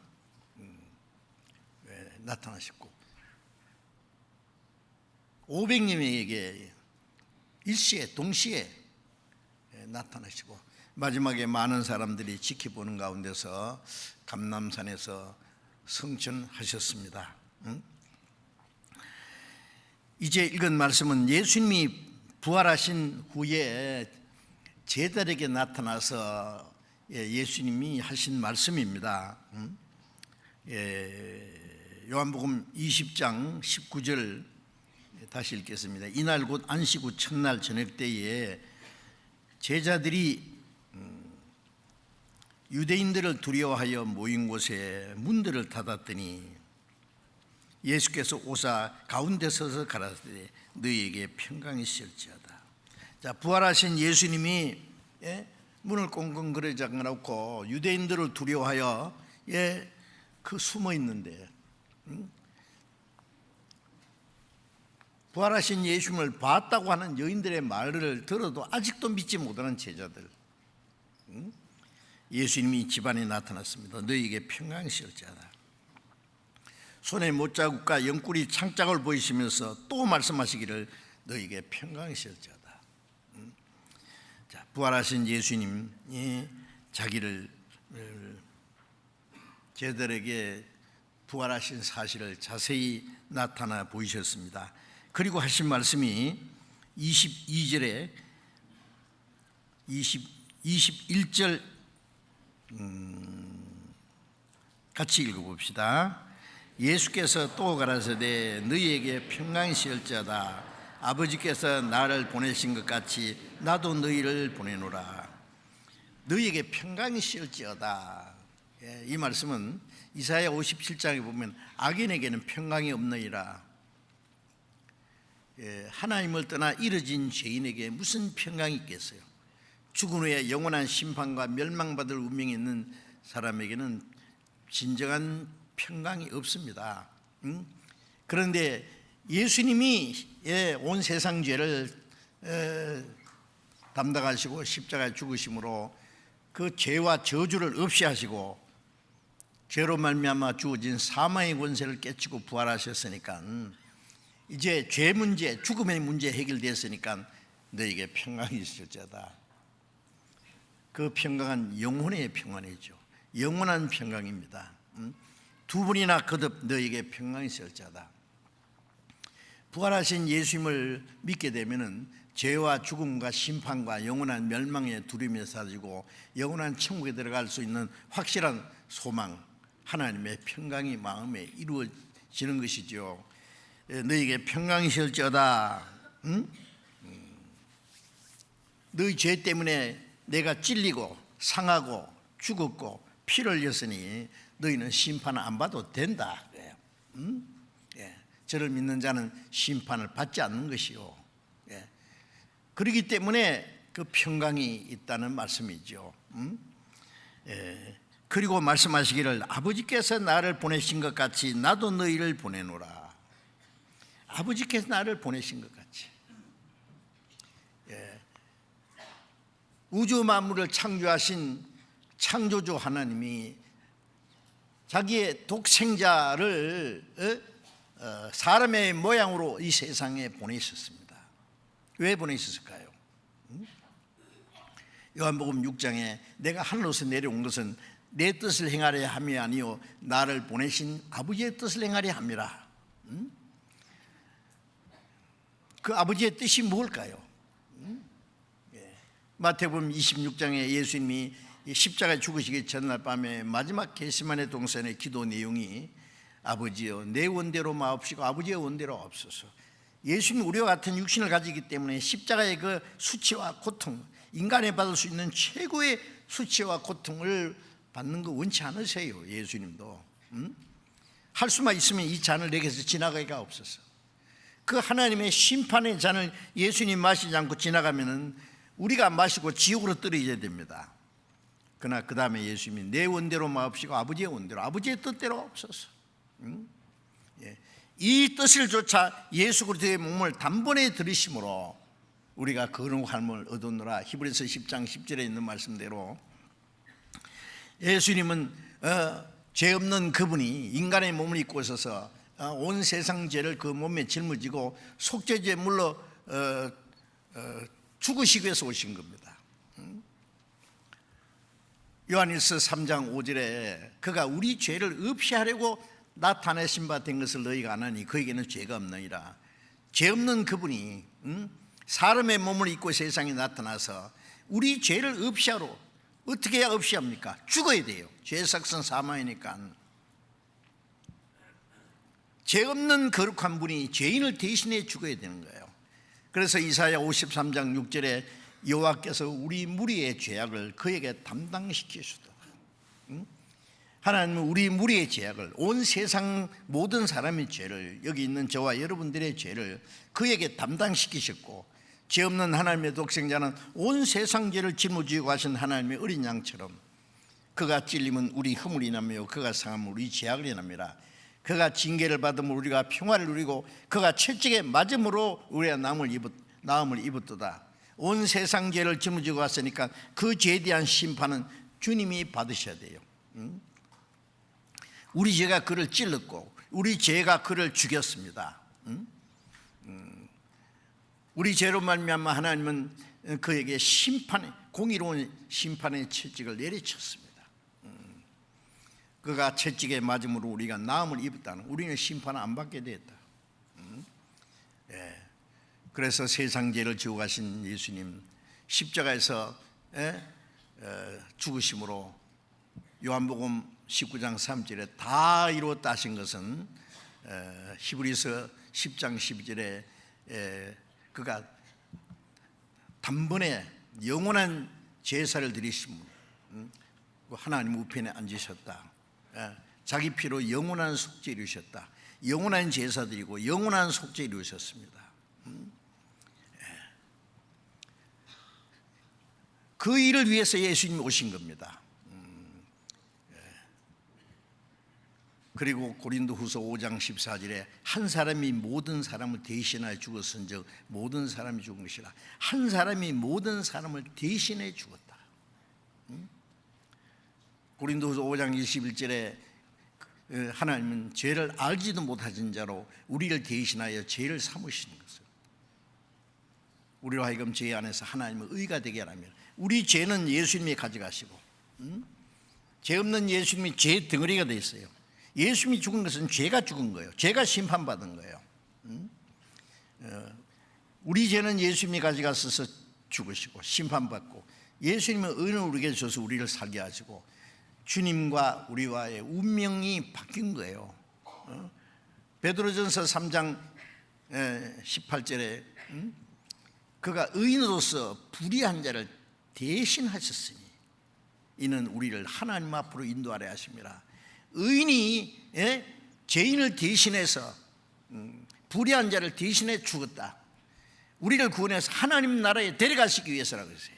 Speaker 1: 나타나셨고 500명에게 일시에 동시에 나타나시고 마지막에 많은 사람들이 지켜보는 가운데서 감람산에서 성천하셨습니다. 이제 읽은 말씀은 예수님이 부활하신 후에 제자들에게 나타나서 예수님이 하신 말씀입니다. 요한복음 20장 19절 다시 읽겠습니다. 이날 곧 안식 후 첫날 저녁 때에 제자들이 유대인들을 두려워하여 모인 곳에 문들을 닫았더니 예수께서 오사 가운데 서서 가라사대 너희에게 평강이 있을지어다. 자, 부활하신 예수님이 문을 꽁꽁 걸어 잠가 놓고 유대인들을 두려워하여 그 숨어 있는데 부활하신 예수님을 봤다고 하는 여인들의 말을 들어도 아직도 믿지 못하는 제자들, 예수님이 집안에 나타났습니다. 너희에게 평강이 있을지어다. 손에 못자국과 옆구리 창자국을 보이시면서 또 말씀하시기를 너희에게 평강이 있을지어다. 자, 부활하신 예수님이 자기를 제자들에게 부활하신 사실을 자세히 나타나 보이셨습니다. 그리고 하신 말씀이 22절에 21절 같이 읽어봅시다. 예수께서 또 가라사대 너희에게 평강이 있을지어다. 아버지께서 나를 보내신 것 같이 나도 너희를 보내노라. 너희에게 평강이 있을지어다. 이 말씀은 이사야 57장에 보면 악인에게는 평강이 없느니라. 하나님을 떠나 이르진 죄인에게 무슨 평강이 있겠어요? 죽은 후에 영원한 심판과 멸망받을 운명이 있는 사람에게는 진정한 평강이 없습니다. 그런데 예수님이 온 세상 죄를 담당하시고 십자가에 죽으심으로 그 죄와 저주를 없이 하시고 죄로 말미암아 주어진 사망의 권세를 깨치고 부활하셨으니까 이제 죄 문제, 죽음의 문제 해결됐으니까 너에게 평강이 있을지어다. 그 평강은 영혼의 평안이죠. 영원한 평강입니다. 두 번이나 거듭 너에게 평강이 있을지어다. 부활하신 예수님을 믿게 되면은 죄와 죽음과 심판과 영원한 멸망의 두려움이 사라지고 영원한 천국에 들어갈 수 있는 확실한 소망, 하나님의 평강이 마음에 이루어지는 것이죠. 너에게 평강이 있을지어다. 너희 죄 때문에 내가 찔리고 상하고 죽었고 피를 흘렸으니 너희는 심판을 안 받아도 된다. 저를 믿는 자는 심판을 받지 않는 것이요. 그렇기 때문에 그 평강이 있다는 말씀이죠. 그리고 말씀하시기를 아버지께서 나를 보내신 것 같이 나도 너희를 보내노라. 아버지께서 나를 보내신 것 같이. 우주 만물을 창조하신 창조주 하나님이 자기의 독생자를 사람의 모양으로 이 세상에 보내셨습니다. 왜 보내셨을까요? 요한복음 6장에 내가 하늘로서 내려온 것은 내 뜻을 행하려 함이 아니요 나를 보내신 아버지의 뜻을 행하려 함이라. 그 아버지의 뜻이 무엇일까요? 마태복음 26장에 예수님이 십자가에 죽으시기 전날 밤에 마지막 겟세마네 동산의 기도 내용이 아버지여 내 원대로 마옵시고 아버지의 원대로 없소서. 예수님이 우리와 같은 육신을 가지기 때문에 십자가의 그 수치와 고통, 인간이 받을 수 있는 최고의 수치와 고통을 받는 거 원치 않으세요. 예수님도 할 수만 있으면 이 잔을 내게서 지나가기가 없어서 그 하나님의 심판의 잔을 예수님 마시지 않고 지나가면은 우리가 마시고 지옥으로 떨어져야 됩니다. 그러나 그 다음에 예수님이 내 원대로 마옵시고 아버지의 원대로 아버지의 뜻대로 없어서 이 뜻을 조차 예수 그리스도의 몸을 단번에 들이심으로 우리가 거룩함을 얻었노라. 히브리서 10장 10절에 있는 말씀대로 예수님은 죄 없는 그분이 인간의 몸을 입고 있어서 온 세상 죄를 그 몸에 짊어지고 속죄제 물로 죽으시기 위해서 오신 겁니다. 요한일서 3장 5절에 그가 우리 죄를 없이 하려고 나타내신 바 된 것을 너희가 아나니 그에게는 죄가 없느니라. 죄 없는 그분이 사람의 몸을 입고 세상에 나타나서 우리 죄를 없이 하러 어떻게 해야 없이 합니까? 죽어야 돼요. 죄의 삭은 사망이니까. 죄 없는 거룩한 분이 죄인을 대신해 죽어야 되는 거예요. 그래서 이사야 53장 6절에 여호와께서 우리 무리의 죄악을 그에게 담당시키시다. 하나님은 우리 무리의 죄악을, 온 세상 모든 사람의 죄를, 여기 있는 저와 여러분들의 죄를 그에게 담당시키셨고, 죄 없는 하나님의 독생자는 온 세상 죄를 짊어지고 가신 하나님의 어린 양처럼 그가 찔림은 우리 허물이 나며 그가 상함은 우리 죄악을 인함이라. 그가 징계를 받음으로 우리가 평화를 누리고 그가 채찍에 맞음으로 우리가 나음을 입었도다. 온 세상 죄를 짊어지고 갔으니까 그 죄에 대한 심판은 주님이 받으셔야 돼요. 우리 죄가 그를 찔렀고 우리 죄가 그를 죽였습니다. 우리 죄로 말미암아 하나님은 그에게 공의로운 심판의 채찍을 내리쳤습니다. 그가 채찍에 맞음으로 우리가 나음을 입었다는, 우리는 심판을 안 받게 되었다. 그래서 세상 죄를 지고 가신 예수님 십자가에서 죽으심으로 요한복음 19장 3절에 다 이루었다 하신 것은 히브리서 10장 12절에 그가 단번에 영원한 제사를 드리심으로 하나님 우편에 앉으셨다. 자기 피로 영원한 속죄 이루셨다. 영원한 제사 드리고 영원한 속죄 이루셨습니다. 그 일을 위해서 예수님이 오신 겁니다. 그리고 고린도후서 5장 14절에 한 사람이 모든 사람을 대신하여 죽었은즉 모든 사람이 죽은 것이라. 한 사람이 모든 사람을 대신해 죽었다. 고린도후서 5장 21절에 하나님은 죄를 알지도 못하신 자로 우리를 대신하여 죄를 삼으시는 것을, 우리로 하여금 죄 안에서 하나님의 의가 되게 하라면, 우리 죄는 예수님이 가져가시고 죄 없는 예수님이 죄 덩어리가 되어 있어요. 예수님이 죽은 것은 죄가 죽은 거예요. 죄가 심판받은 거예요. 우리 죄는 예수님이 가져가셔서 죽으시고 심판받고, 예수님의 의는 우리에게 주셔서 우리를 살게 하시고 주님과 우리와의 운명이 바뀐 거예요. 베드로전서 3장 18절에 그가 의인으로서 불의한 자를 대신하셨으니 이는 우리를 하나님 앞으로 인도하려 하심이라. 의인이 죄인을 대신해서 불의한 자를 대신해 죽었다. 우리를 구원해서 하나님 나라에 데려가시기 위해서라고 했어요.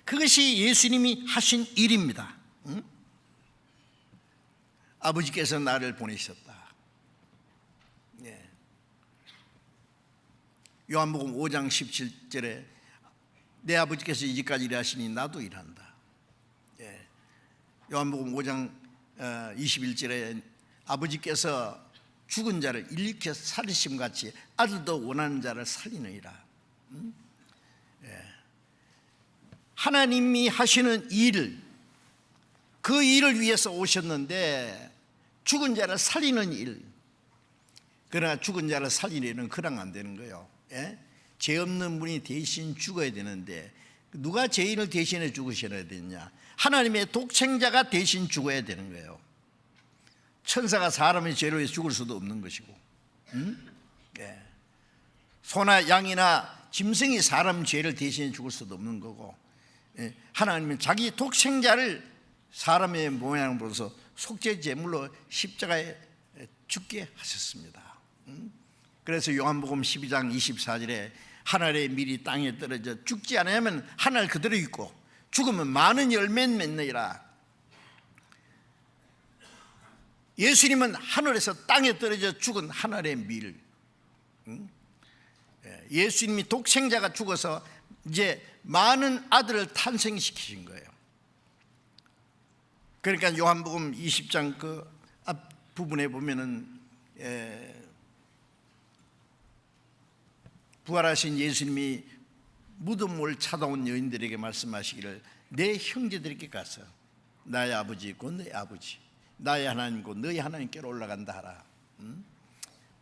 Speaker 1: 그것이 예수님이 하신 일입니다. 아버지께서 나를 보내셨다. 요한복음 5장 17절에 내 아버지께서 이제까지 일하시니 나도 일한다. 요한복음 5장 21절에 아버지께서 죽은 자를 일으켜 살리심같이 아들도 원하는 자를 살리느니라. 하나님이 하시는 일, 그 일을 위해서 오셨는데 죽은 자를 살리는 일, 그러나 죽은 자를 살리는 일은 그냥 안 되는 거예요. 죄 없는 분이 대신 죽어야 되는데 누가 죄인을 대신해 죽으셔야 되느냐? 하나님의 독생자가 대신 죽어야 되는 거예요. 천사가 사람의 죄로 해서 죽을 수도 없는 것이고, 소나 양이나 짐승이 사람 죄를 대신해 죽을 수도 없는 거고, 하나님은 자기 독생자를 사람의 모양으로서 속죄 제물로 십자가에 죽게 하셨습니다. 그래서 요한복음 12장 24절에 하늘의 밀이 땅에 떨어져 죽지 않으면 하늘 그대로 있고 죽으면 많은 열매는 맺느니라. 예수님은 하늘에서 땅에 떨어져 죽은 하늘의 밀, 예수님이 독생자가 죽어서 이제 많은 아들을 탄생시키신 거예요. 그러니까 요한복음 20장 그 앞부분에 보면은 부활하신 예수님이 무덤을 찾아온 여인들에게 말씀하시기를 내 형제들에게 가서 나의 아버지 곧 너의 아버지, 나의 하나님 곧 너희 하나님께로 올라간다 하라.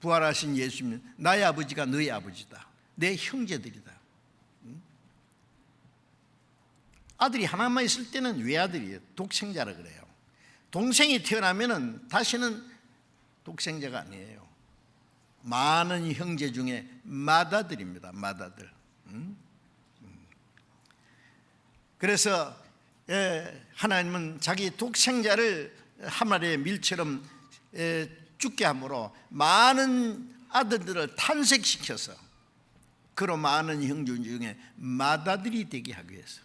Speaker 1: 부활하신 예수님, 나의 아버지가 너희 아버지다, 내 형제들이다. 아들이 하나만 있을 때는 외아들이에요. 독생자라 그래요. 동생이 태어나면은 다시는 독생자가 아니에요. 많은 형제 중에 맏아들입니다. 맏아들. 그래서 하나님은 자기 독생자를 하늘의 밀처럼 죽게 함으로 많은 아들들을 탄생시켜서 그런 많은 형제 중에 맏아들이 되게 하기 위해서.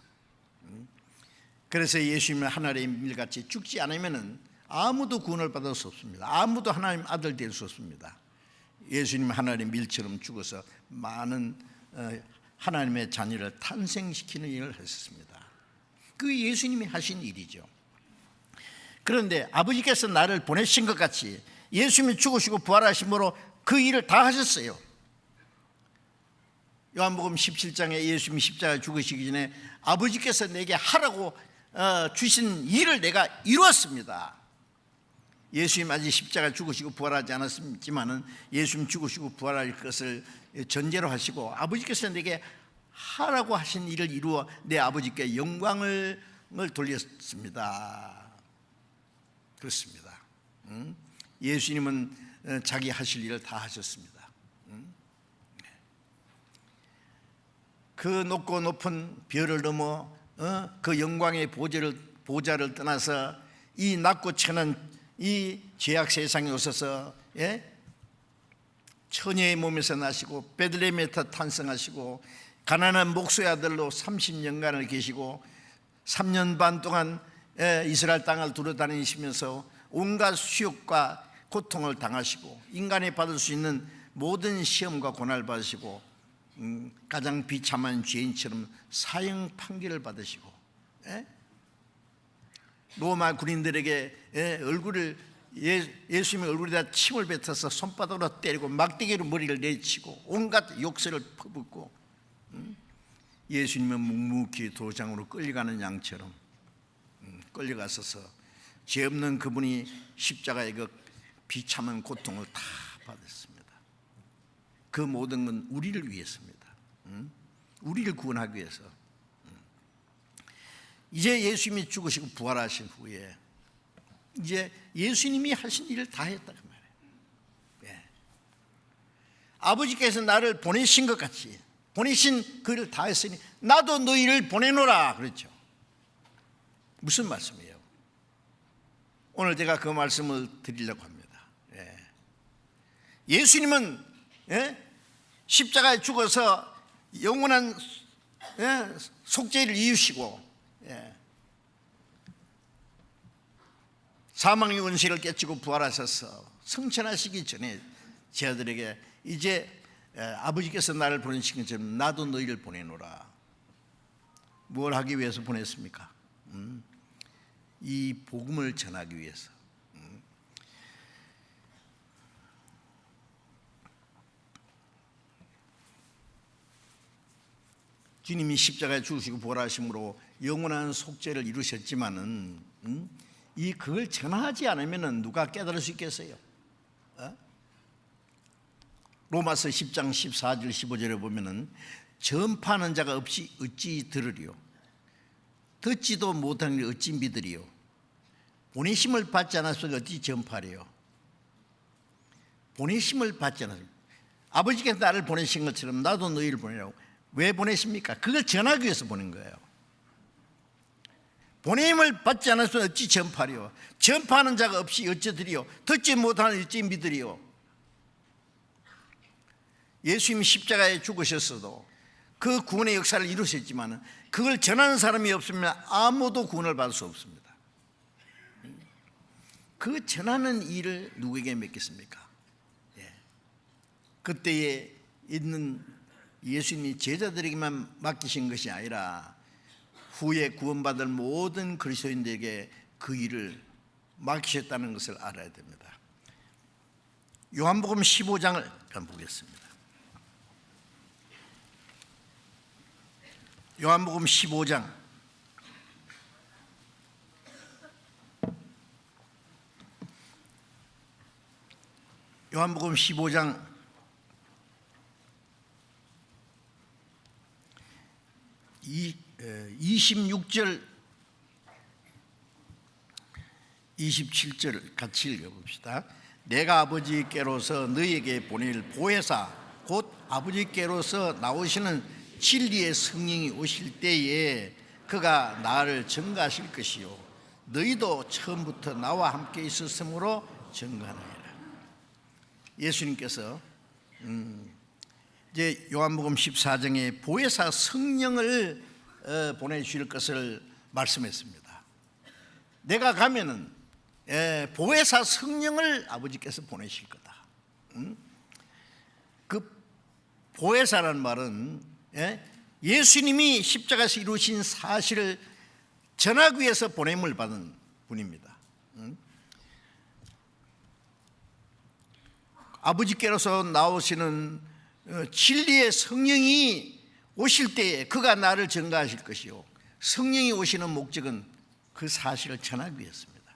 Speaker 1: 그래서 예수님은 하늘의 밀같이 죽지 않으면 아무도 구원을 받을 수 없습니다. 아무도 하나님 아들 될 수 없습니다. 예수님은 하늘의 밀처럼 죽어서 많은 하나님의 자녀를 탄생시키는 일을 하셨습니다. 그 예수님이 하신 일이죠. 그런데 아버지께서 나를 보내신 것 같이 예수님이 죽으시고 부활하심으로 그 일을 다 하셨어요. 요한복음 17장에 예수님이 십자가에 죽으시기 전에 아버지께서 내게 하라고 주신 일을 내가 이루었습니다. 예수님 아직 십자가 죽으시고 부활하지 않았지만은 예수님 죽으시고 부활할 것을 전제로 하시고 아버지께서 내게 하라고 하신 일을 이루어 내 아버지께 영광을 돌렸습니다. 그렇습니다. 예수님은 자기 하실 일을 다 하셨습니다. 그 높고 높은 별을 넘어 그 영광의 보좌를 떠나서 이 낮고 천한 이 죄악 세상에 오셔서 처녀의 몸에서 나시고 베들레헴에서 탄생하시고 가난한 목수의 아들로 30년간을 계시고 3년 반 동안 이스라엘 땅을 두루다니시면서 온갖 수욕과 고통을 당하시고 인간이 받을 수 있는 모든 시험과 고난을 받으시고 가장 비참한 죄인처럼 사형 판결을 받으시고 로마 군인들에게 얼굴을 예수님의 얼굴에다 침을 뱉어서 손바닥으로 때리고 막대기로 머리를 내치고 온갖 욕설을 퍼붓고 예수님은 묵묵히 도장으로 끌려가는 양처럼 끌려가서서 죄 없는 그분이 십자가의 그 비참한 고통을 다 받았습니다. 그 모든 건 우리를 위해서입니다. 우리를 구원하기 위해서. 이제 예수님이 죽으시고 부활하신 후에 이제 예수님이 하신 일을 다 했다 그 말이에요. 예. 아버지께서 나를 보내신 것 같이 보내신 그 일을 다 했으니 나도 너희를 보내노라 그랬죠. 무슨 말씀이에요? 오늘 제가 그 말씀을 드리려고 합니다. 예. 예수님은 십자가에 죽어서 영원한 속죄를 이루시고 사망의 원수를 깨치고 부활하셔서 승천하시기 전에 제자들에게 이제 아버지께서 나를 보내신 것처럼 나도 너희를 보내노라. 뭘 하기 위해서 보냈습니까? 이 복음을 전하기 위해서. 주님이 십자가에 죽으시고 부활하심으로 영원한 속죄를 이루셨지만은 그걸 전하지 않으면 누가 깨달을 수 있겠어요? 로마서 10장 14절 15절에 보면은 전파하는 자가 없이 어찌 들으리요? 듣지도 못하는 일 어찌 믿으리요? 보내심을 받지 않았으면 어찌 전파하리요? 보내심을 받지 않았으면 아버지께서 나를 보내신 것처럼 나도 너희를 보내라고. 왜 보내십니까? 그걸 전하기 위해서 보낸 거예요. 보냄을 받지 않았으면 어찌 전파리요? 전파하는 자가 없이 어찌 들이요? 듣지 못하는 어찌 믿으리요? 예수님이 십자가에 죽으셨어도 그 구원의 역사를 이루셨지만 그걸 전하는 사람이 없으면 아무도 구원을 받을 수 없습니다. 그 전하는 일을 누구에게 맡겼습니까? 그때에 있는 예수님이 제자들에게만 맡기신 것이 아니라 후에 구원받을 모든 그리스도인들에게 그 일을 맡기셨다는 것을 알아야 됩니다. 요한복음 15장을 한번 보겠습니다. 요한복음 15장 요한복음 15장 26절 27절 같이 읽어봅시다. 내가 아버지께로서 너희에게 보낼 보혜사 곧 아버지께로서 나오시는 진리의 성령이 오실 때에 그가 나를 증거하실 것이요 너희도 처음부터 나와 함께 있었으므로 증거하느니라. 예수님께서 이제 요한복음 14장에 보혜사 성령을 보내주실 것을 말씀했습니다. 내가 가면은 보혜사 성령을 아버지께서 보내실 거다. 그 보혜사라는 말은 예수님이 십자가에서 이루신 사실을 전하기 위해서 보냄을 받은 분입니다. 아버지께로서 나오시는 진리의 성령이 오실 때에 그가 나를 증거하실 것이요 성령이 오시는 목적은 그 사실을 전하기 위해서입니다.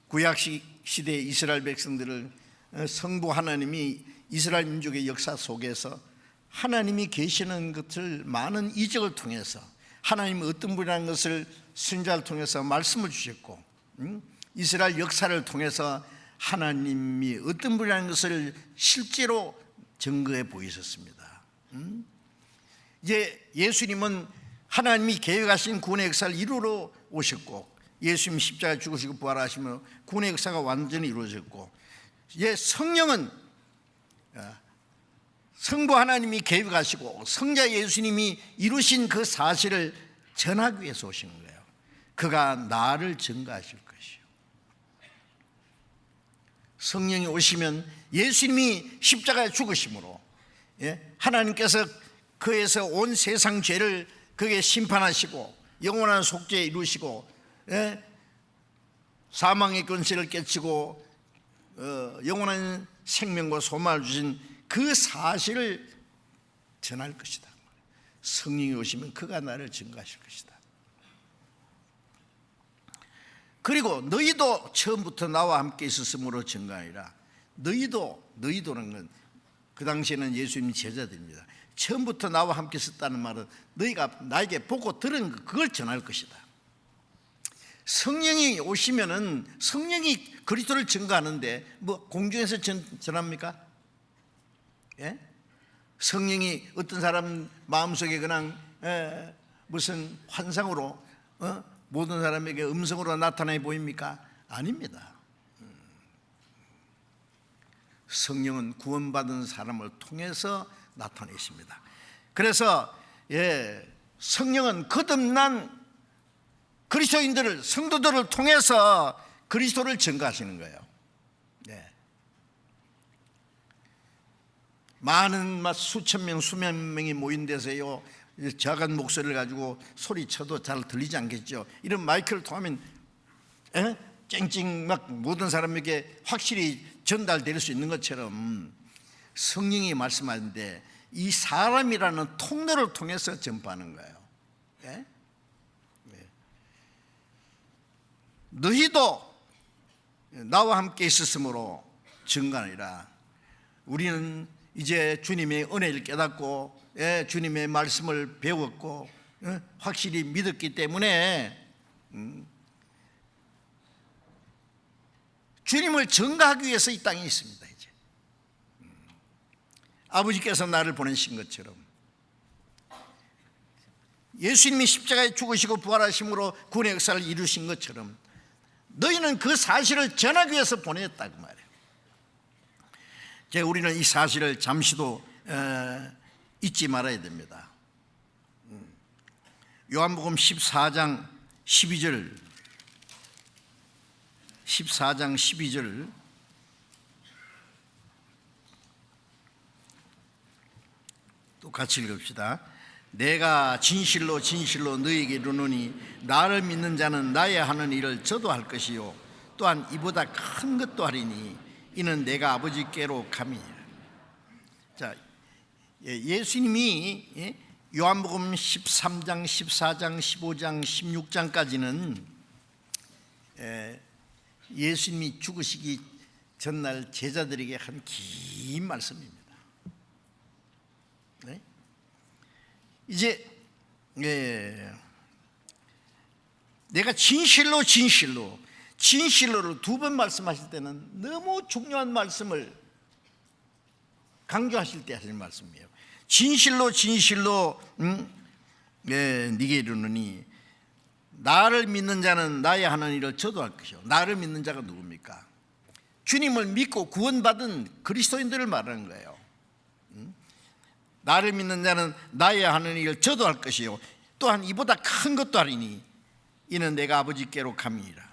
Speaker 1: 구약 시대의 이스라엘 백성들을 성부 하나님이 이스라엘 민족의 역사 속에서 하나님이 계시는 것을 많은 이적을 통해서 하나님이 어떤 분이라는 것을 선지자를 통해서 말씀을 주셨고 이스라엘 역사를 통해서 하나님이 어떤 분이라는 것을 실제로 증거해 보이셨습니다. 이제 예수님은 하나님이 계획하신 구원의 역사를 이루러 오셨고 예수님 십자가에 죽으시고 부활하시며 구원의 역사가 완전히 이루어졌고 이제 성령은 성부 하나님이 계획하시고 성자 예수님이 이루신 그 사실을 전하기 위해서 오시는 거예요. 그가 나를 증거하실 것이요. 성령이 오시면 예수님이 십자가에 죽으심으로 하나님께서 그에서 온 세상 죄를 그에게 심판하시고 영원한 속죄에 이루시고 예? 사망의 권세를 깨치고 영원한 생명과 소망을 주신 그 사실을 전할 것이다. 성령이 오시면 그가 나를 증거하실 것이다. 그리고 너희도 처음부터 나와 함께 있었으므로 증거하리라. 너희도라는 건 그 당시에는 예수님 제자들입니다. 처음부터 나와 함께 있었다는 말은 너희가 나에게 보고 들은 그걸 전할 것이다. 성령이 오시면은 성령이 그리스도를 증거하는데 뭐 공중에서 전합니까? 예? 성령이 어떤 사람 마음속에 그냥 무슨 환상으로 모든 사람에게 음성으로 나타나 보입니까? 아닙니다. 성령은 구원받은 사람을 통해서 나타내십니다. 그래서 성령은 거듭난 그리스도인들을, 성도들을 통해서 그리스도를 증거하시는 거예요. 많은 수천 명, 수만 명이 모인 데서요, 작은 목소리를 가지고 소리쳐도 잘 들리지 않겠죠. 이런 마이크를 통하면 쨍쨍 막 모든 사람에게 확실히 전달될 수 있는 것처럼 성령이 말씀하는데 이 사람이라는 통로를 통해서 전파하는 거예요. 너희도 나와 함께 있었으므로 증거하리라. 우리는 이제 주님의 은혜를 깨닫고 주님의 말씀을 배웠고 확실히 믿었기 때문에 주님을 증거하기 위해서 이 땅에 있습니다. 이제 아버지께서 나를 보내신 것처럼 예수님이 십자가에 죽으시고 부활하심으로 구원의 역사를 이루신 것처럼 너희는 그 사실을 전하기 위해서 보냈다고 말해요. 우리는 이 사실을 잠시도 잊지 말아야 됩니다. 요한복음 14장 12절 또 같이 읽읍시다. 내가 진실로 진실로 너희에게 이르노니 나를 믿는 자는 나의 하는 일을 저도 할 것이요 또한 이보다 큰 것도 하리니 이는 내가 아버지께로 감이니라. 자, 예수님이 요한복음 13장, 14장, 15장, 16장까지는 예수님이 죽으시기 전날 제자들에게 한 긴 말씀입니다. 이제 내가 진실로를 두 번 말씀하실 때는 너무 중요한 말씀을 강조하실 때 하시는 말씀이에요. 진실로 네게 이르노니 나를 믿는 자는 나의 하는 일을 저도 할 것이요. 나를 믿는 자가 누굽니까? 주님을 믿고 구원받은 그리스도인들을 말하는 거예요. 나를 믿는 자는 나의 하는 일을 저도 할 것이요 또한 이보다 큰 것도 하리니 이는 내가 아버지께로 감이니라.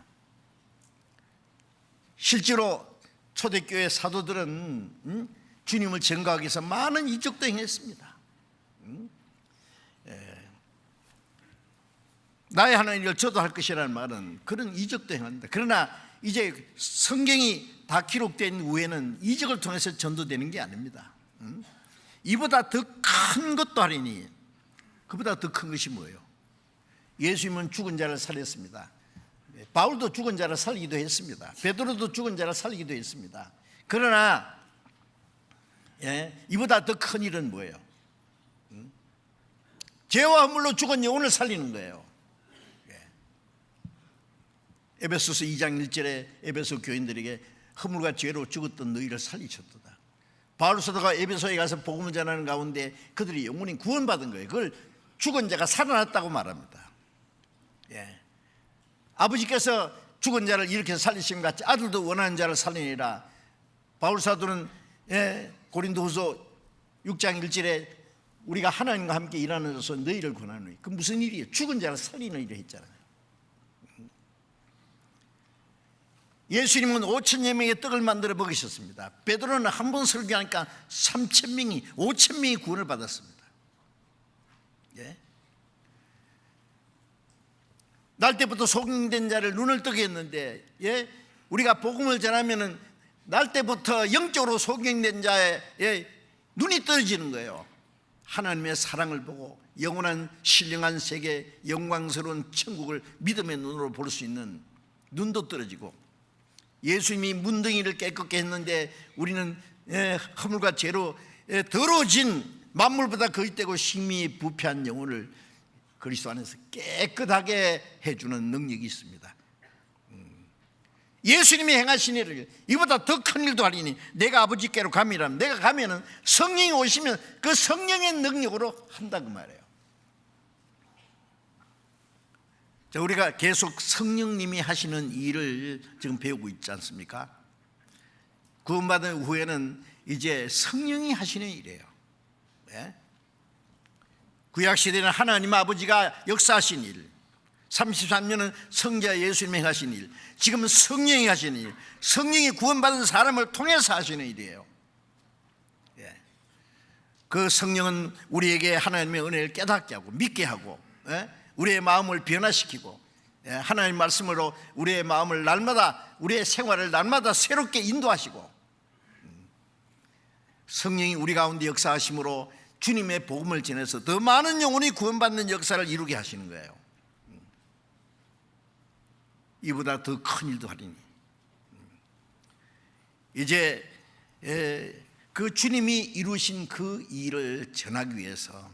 Speaker 1: 실제로 초대교회 사도들은 주님을 증거하기 위해서 많은 이적도 행했습니다. 나의 하는 일을 저도 할 것이라는 말은 그런 이적도 행합니다. 그러나 이제 성경이 다 기록된 후에는 이적을 통해서 전도되는 게 아닙니다. 이보다 더 큰 것도 하리니, 그보다 더 큰 것이 뭐예요? 예수님은 죽은 자를 살렸습니다. 바울도 죽은 자를 살리기도 했습니다. 베드로도 죽은 자를 살리기도 했습니다. 그러나 이보다 더 큰 일은 뭐예요? 죄와 허물로 죽은 영혼을 살리는 거예요. 에베소서 2장 1절에 에베소 교인들에게 허물과 죄로 죽었던 너희를 살리셨도다. 바울 사도가 에베소에 가서 복음을 전하는 가운데 그들이 영혼이 구원받은 거예요. 그걸 죽은 자가 살아났다고 말합니다. 아버지께서 죽은 자를 이렇게 살리심 같이 아들도 원하는 자를 살리니라. 바울 사도는 고린도후서 6장 1절에 우리가 하나님과 함께 일하는 자로서 너희를 권하노니, 그 무슨 일이에요? 죽은 자를 살리는 일을 했잖아요. 예수님은 5천여 명의 떡을 만들어 먹이셨습니다. 베드로는 한 번 설교하니까 3,000명이 5,000명이 구원을 받았습니다. 날 때부터 속량된 자를 눈을 뜨게 했는데, 우리가 복음을 전하면은 날 때부터 영적으로 속량된 자의 눈이 떨어지는 거예요. 하나님의 사랑을 보고 영원한 신령한 세계, 영광스러운 천국을 믿음의 눈으로 볼 수 있는 눈도 떨어지고, 예수님이 문둥이를 깨끗게 했는데 우리는 허물과 죄로 더러워진 만물보다 거짓되고 심히 부패한 영혼을 그리스도 안에서 깨끗하게 해주는 능력이 있습니다. 예수님이 행하신 일을 이보다 더 큰 일도 하리니 내가 아버지께로 감이라면, 내가 가면은 성령이 오시면 그 성령의 능력으로 한다 그 말이에요. 자, 우리가 계속 성령님이 하시는 일을 지금 배우고 있지 않습니까? 구원받은 후에는 이제 성령이 하시는 일이에요. 네? 구약시대는 하나님 아버지가 역사하신 일, 33년은 성자 예수님이 하신 일, 지금은 성령이 하시는 일, 성령이 구원받은 사람을 통해서 하시는 일이에요. 그 성령은 우리에게 하나님의 은혜를 깨닫게 하고 믿게 하고, 우리의 마음을 변화시키고, 하나님 말씀으로 우리의 마음을 날마다, 우리의 생활을 날마다 새롭게 인도하시고, 성령이 우리 가운데 역사하심으로 주님의 복음을 전해서 더 많은 영혼이 구원받는 역사를 이루게 하시는 거예요. 이보다 더 큰 일도 하리니. 이제 그 주님이 이루신 그 일을 전하기 위해서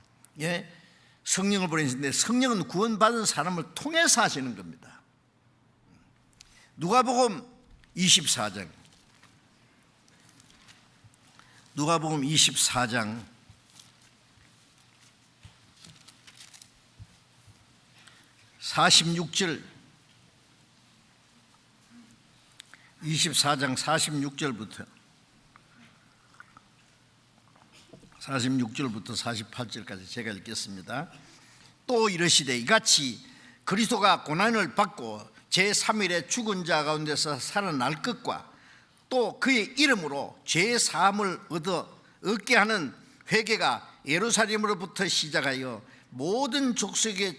Speaker 1: 성령을 보내셨는데, 성령은 구원받은 사람을 통해서 하시는 겁니다. 누가복음 24장, 누가복음 24장 46절, 24장 46절부터 48절까지 제가 읽겠습니다. 또 이르시되 이같이 그리스도가 고난을 받고 제3일에 죽은 자 가운데서 살아날 것과 또 그의 이름으로 죄 사함을 얻게 하는 회개가 예루살렘으로부터 시작하여 모든 족속에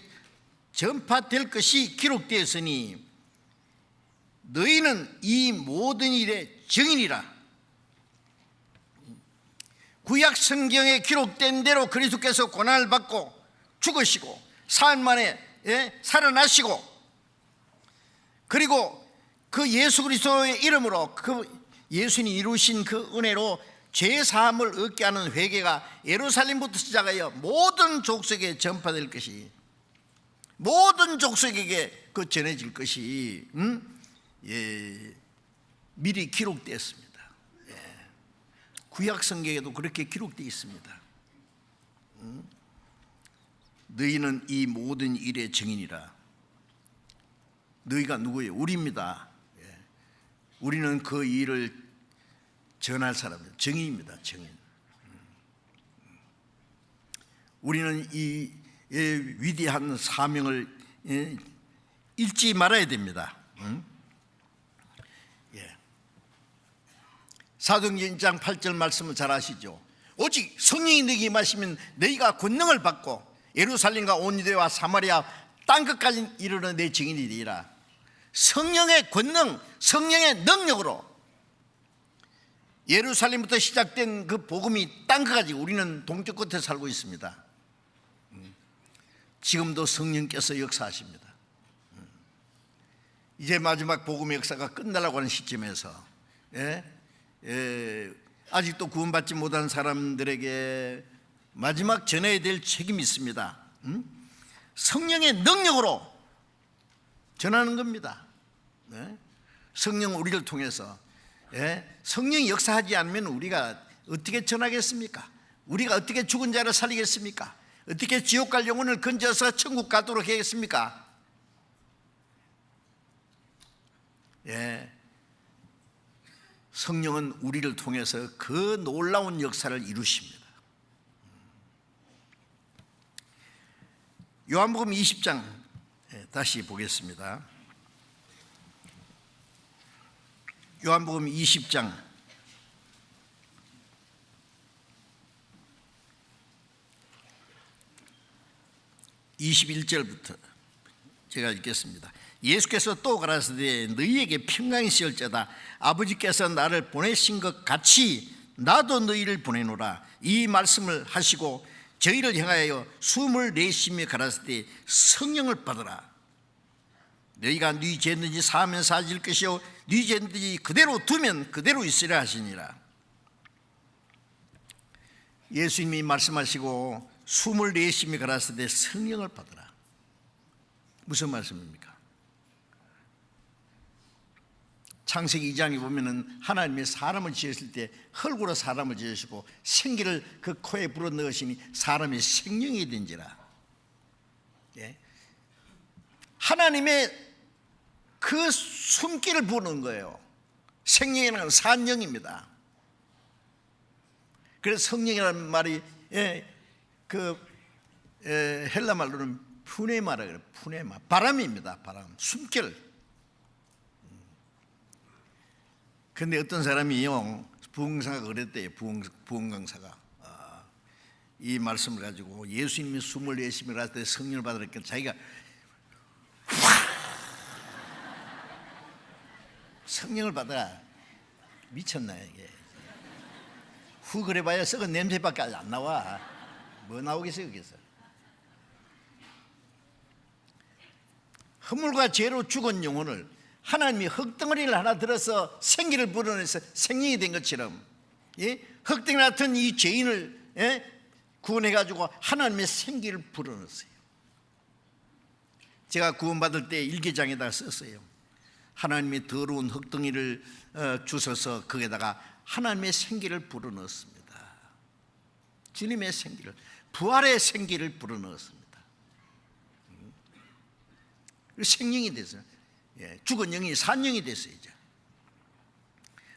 Speaker 1: 전파될 것이 기록되었으니 너희는 이 모든 일의 증인이라. 구약 성경에 기록된 대로 그리스도께서 고난을 받고 죽으시고 사흘 만에 살아나시고, 그리고 그 예수 그리스도의 이름으로, 그 예수님이 이루신 그 은혜로 죄 사함을 얻게 하는 회개가 예루살렘부터 시작하여 모든 족속에 전파될 것이, 모든 족속에게 그 전해질 것이 미리 기록되었습니다. 구약 성경에도 그렇게 기록되어 있습니다. 너희는 이 모든 일의 증인이라. 너희가 누구예요? 우리입니다. 우리는 그 일을 전할 사람입니다. 증인입니다. 증인. 우리는 이 위대한 사명을 잊지 말아야 됩니다. 사도행전 1장 8절 말씀을 잘 아시죠? 오직 성령이 너희에게 임하시면 너희가 권능을 받고 예루살렘과 온 유대와 사마리아 땅끝까지 이르러 내 증인이 되리라. 성령의 권능, 성령의 능력으로 예루살렘부터 시작된 그 복음이 땅끝까지, 우리는 동쪽 끝에 살고 있습니다. 지금도 성령께서 역사하십니다. 이제 마지막 복음의 역사가 끝나려고 하는 시점에서 아직도 구원받지 못한 사람들에게 마지막 전해야 될 책임이 있습니다. 성령의 능력으로 전하는 겁니다. 성령 우리를 통해서. 성령이 역사하지 않으면 우리가 어떻게 전하겠습니까? 우리가 어떻게 죽은 자를 살리겠습니까? 어떻게 지옥 갈 영혼을 건져서 천국 가도록 하겠습니까? 성령은 우리를 통해서 그 놀라운 역사를 이루십니다. 요한복음 20장 다시 보겠습니다. 요한복음 20장 21절부터 제가 읽겠습니다. 예수께서 또 가라사대 너희에게 평강이 있을지어다. 아버지께서 나를 보내신 것 같이 나도 너희를 보내노라. 이 말씀을 하시고 저희를 향하여 숨을 내쉬며 가라사대 성령을 받으라. 너희가 네 죄든지 사하면 사질 것이요 네 죄든지 그대로 두면 그대로 있으라 하시니라. 예수님이 말씀하시고 숨을 내쉬며 가라사대 성령을 받으라. 무슨 말씀입니까? 창세기 2장에 보면은 하나님이 사람을 지으실 때 흙으로 사람을 지으시고 생기를 그 코에 불어넣으시니 사람이 생명이 된지라. 예? 하나님의 그 숨기를 부는 거예요. 생명이라는 산영입니다. 그래서 성령이라는 말이 헬라 말로는 푸네마라 그래요. 푸네마, 바람입니다. 바람, 숨결. 근데 어떤 사람이요, 부흥사가 그랬대요. 부흥강사가 이 말씀을 가지고 예수님이 숨을 내쉬며 갈 때 성령을 받으니까 자기가 성령을 받아라. 미쳤나 이게. 후 그래봐야 썩은 냄새밖에 안 나와. 뭐 나오겠어요 여기서. 허물과 죄로 죽은 영혼을 하나님이 흙덩어리를 하나 들어서 생기를 불어내서 생명이 된 것처럼, 예? 흙덩이 같은 이 죄인을 구원해가지고 하나님의 생기를 불어넣었어요. 제가 구원받을 때 일기장에다가 썼어요. 하나님이 더러운 흙덩이를 주셔서 거기에다가 하나님의 생기를 불어넣었습니다. 주님의 생기를, 부활의 생기를 불어넣었습니다. 생명이 됐어요. 죽은 영이 산 영이 됐어요. 이제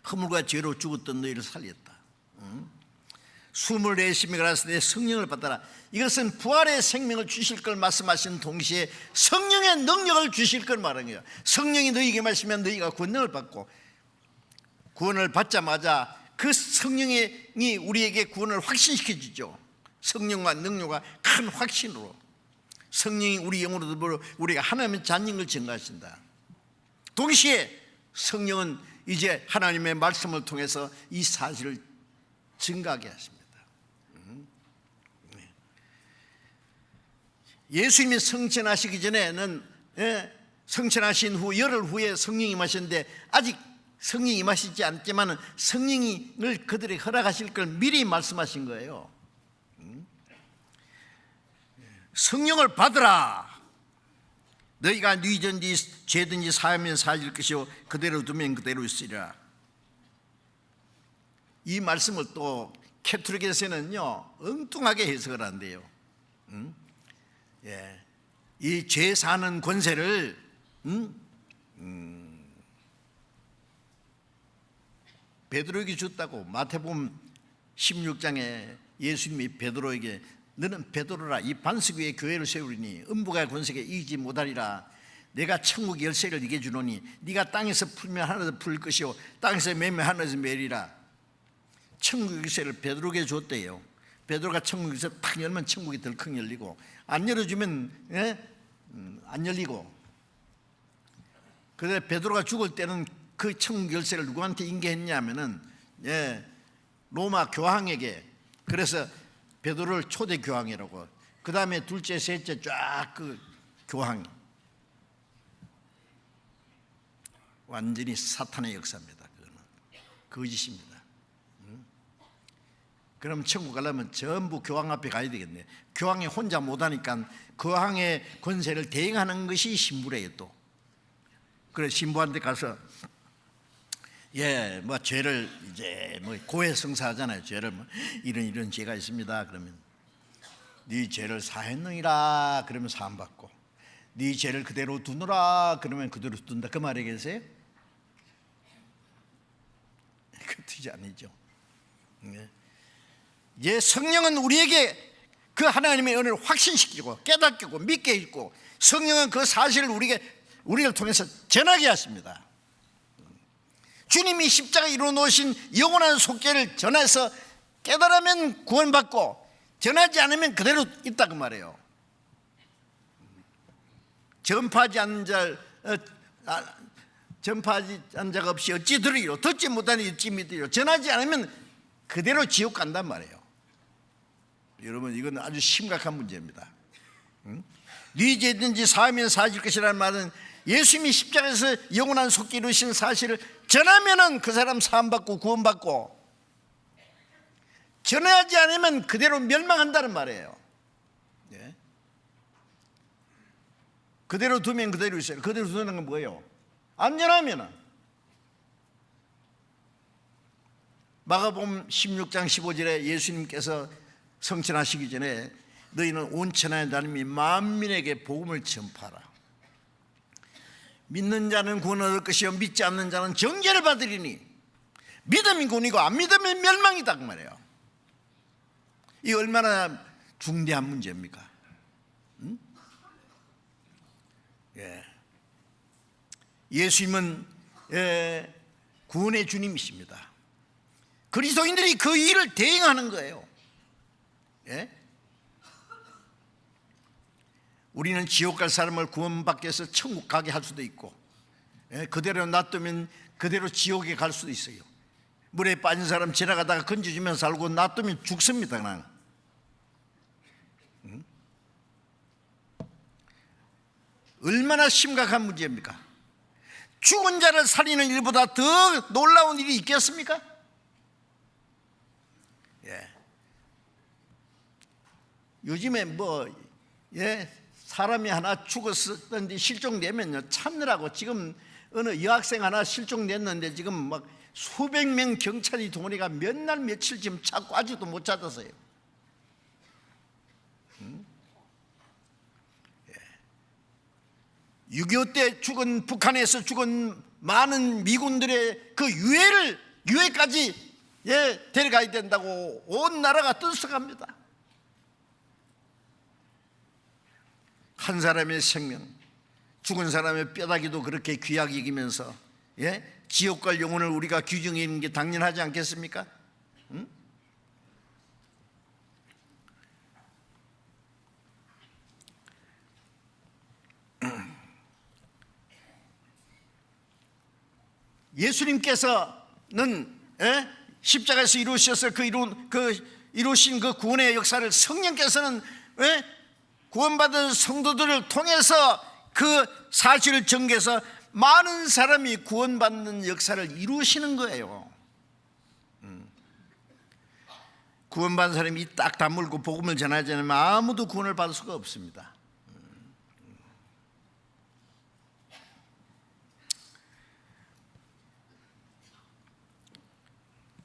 Speaker 1: 허물과 죄로 죽었던 너희를 살렸다. 숨을 내쉬며 가라사대 성령을 받아라. 이것은 부활의 생명을 주실 걸 말씀하신 동시에 성령의 능력을 주실 걸 말하는 거예요. 성령이 너희에게 마시면 너희가 권능을 받고, 구원을 받자마자 그 성령이 우리에게 구원을 확신시켜 주죠. 성령과 능력과 큰 확신으로 성령이 우리 영으로 더불어 우리가 하나님의 자녀인 걸 증거하신다. 동시에 성령은 이제 하나님의 말씀을 통해서 이 사실을 증가하게 하십니다. 예수님이 성천하시기 전에는, 성천하신 후 열흘 후에 성령이 임하셨는데 아직 성령이 임하시지 않지만 성령을 그들에게 허락하실 걸 미리 말씀하신 거예요. 성령을 받으라. 너희가 뉘든지 죄든지 사하면 사질 것이요 그대로 두면 그대로 있으리라. 이 말씀을 또 캐톨릭에서는요 엉뚱하게 해석을 한대요. 이 죄 사는 권세를 베드로에게 줬다고. 마태복음 16장에 예수님이 베드로에게 너는 베드로라, 이 반석 위에 교회를 세우리니 음부가 권세에 이기지 못하리라. 내가 천국 열쇠를 네게 주노니 네가 땅에서 풀면 하늘에서 풀 것이요 땅에서 매면 하늘에서 매리라. 천국 열쇠를 베드로에게 줬대요. 베드로가 천국 열쇠 탁 열면 천국이 덜컥 열리고, 안 열어주면 안 열리고. 그래서 베드로가 죽을 때는 그 천국 열쇠를 누구한테 인계했냐면은 로마 교황에게. 그래서 베드로를 초대 교황이라고. 그 다음에 둘째, 셋째 쫙 그 교황. 완전히 사탄의 역사입니다. 그거는 거짓입니다. 그럼 천국 가려면 전부 교황 앞에 가야 되겠네. 교황이 혼자 못하니까 교황의 권세를 대행하는 것이 신부래요. 또 그래서 신부한테 가서 뭐 죄를 이제 뭐 고해성사하잖아요. 죄를 뭐 이런 죄가 있습니다. 그러면 네 죄를 사했느니라 그러면 사함 받고, 네 죄를 그대로 두노라 그러면 그대로 둔다. 그 말이겠어요? 그 뜻이 아니죠. 이제 성령은 우리에게 그 하나님의 은혜를 확신시키고 깨닫게 하고 믿게 있고, 성령은 그 사실을 우리를 통해서 전하게 하십니다. 주님이 십자가 이루어 놓으신 영원한 속죄를 전해서 깨달으면 구원받고 전하지 않으면 그대로 있다 그 말이에요. 전파하지 않는 자가 없이 어찌 들으리요? 듣지 못하니 어찌 믿으리요? 전하지 않으면 그대로 지옥 간단 말이에요. 여러분, 이건 아주 심각한 문제입니다. 네 죄든지 사하면 사해질 것이라는 말은 예수님이 십자가에서 영원한 속죄 이루신 사실을 전하면은 그 사람 사함받고 구원받고, 전하지 않으면 그대로 멸망한다는 말이에요. 예? 그대로 두면 그대로 있어요. 그대로 두는 건 뭐예요? 안 전하면은. 마가복음 16장 15절에 예수님께서 성천하시기 전에 너희는 온 천하에 다니며 만민에게 복음을 전파하라. 믿는 자는 구원을 얻을 것이요 믿지 않는 자는 정죄를 받으리니, 믿으면 구원이고 안 믿으면 멸망이다 그 말이에요. 이 얼마나 중대한 문제입니까? 예. 예수님은 구원의 주님이십니다. 그리스도인들이 그 일을 대행하는 거예요. 예? 우리는 지옥 갈 사람을 구원받게 해서 천국 가게 할 수도 있고, 그대로 놔두면 그대로 지옥에 갈 수도 있어요. 물에 빠진 사람 지나가다가 건져주면 살고 놔두면 죽습니다. 그냥. 얼마나 심각한 문제입니까? 죽은 자를 살리는 일보다 더 놀라운 일이 있겠습니까? 예. 요즘에 사람이 하나 죽었었는데 실종되면요, 찾느라고 지금 어느 여학생 하나 실종됐는데 지금 막 수백 명 경찰이 동원해가 몇 날 며칠 지금 찾고 아직도 못 찾았어요. 6.25 때 죽은, 북한에서 죽은 많은 미군들의 그 유해까지 데려가야 된다고 온 나라가 떠들썩합니다. 한 사람의 생명, 죽은 사람의 뼈다귀도 그렇게 귀하게 여기면서 지옥 갈 영혼을 우리가 규정해 있는 게 당연하지 않겠습니까? 응? 예수님께서는 십자가에서 이루셔서 이루신 그 구원의 역사를 성령께서는 구원받은 성도들을 통해서 그 사실을 전개해서 많은 사람이 구원받는 역사를 이루시는 거예요. 구원받은 사람이 딱 다물고 복음을 전하지 않으면 아무도 구원을 받을 수가 없습니다.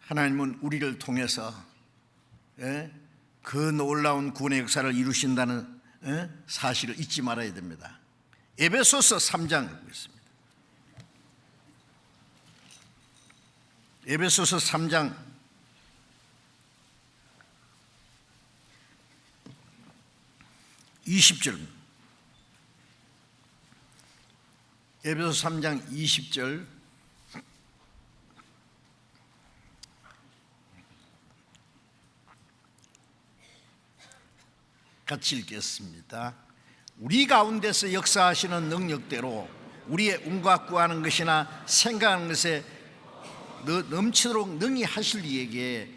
Speaker 1: 하나님은 우리를 통해서 그 놀라운 구원의 역사를 이루신다는 사실을 잊지 말아야 됩니다. 에베소서 3장 읽겠습니다. 에베소서 3장 20절. 에베소서 3장 20절. 같이 읽겠습니다. 우리 가운데서 역사하시는 능력대로 우리의 운과 구하는 것이나 생각하는 것에 넘치도록 능히 하실 이에게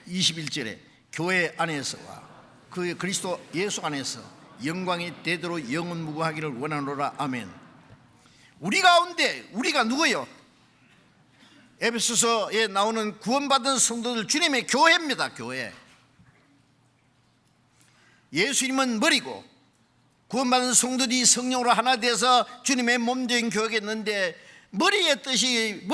Speaker 1: 21절에 교회 안에서와 그 그리스도 예수 안에서 영광이 되도록 영원무궁하기를 원하노라. 아멘. 우리 가운데, 우리가 누구예요? 에베소서에 나오는 구원받은 성도들, 주님의 교회입니다. 교회. 예수님은 머리고 구원받은 성도들이 성령으로 하나 돼서 주님의 몸된 교회겠는데, 머리의 뜻이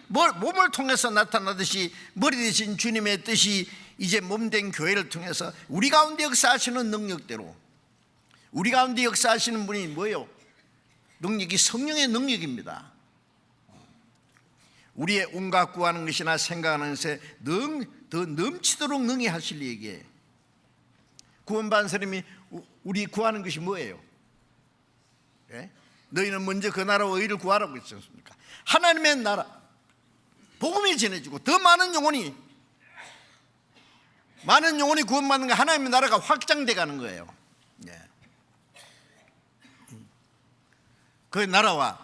Speaker 1: 몸을 통해서 나타나듯이 머리 대신 주님의 뜻이 이제 몸된 교회를 통해서 우리 가운데 역사하시는 능력대로, 우리 가운데 역사하시는 분이 뭐예요? 능력이 성령의 능력입니다. 우리의 온갖 구하는 것이나 생각하는 것에 더 넘치도록 능히 하실 이에게. 구원받은 사람이 우리 구하는 것이 뭐예요? 너희는 먼저 그 나라와 의를 구하라고 했지 않습니까? 하나님의 나라, 복음이 전해지고 더 많은 영혼이 구원받는 거, 하나님의 나라가 확장돼 가는 거예요. 그 나라와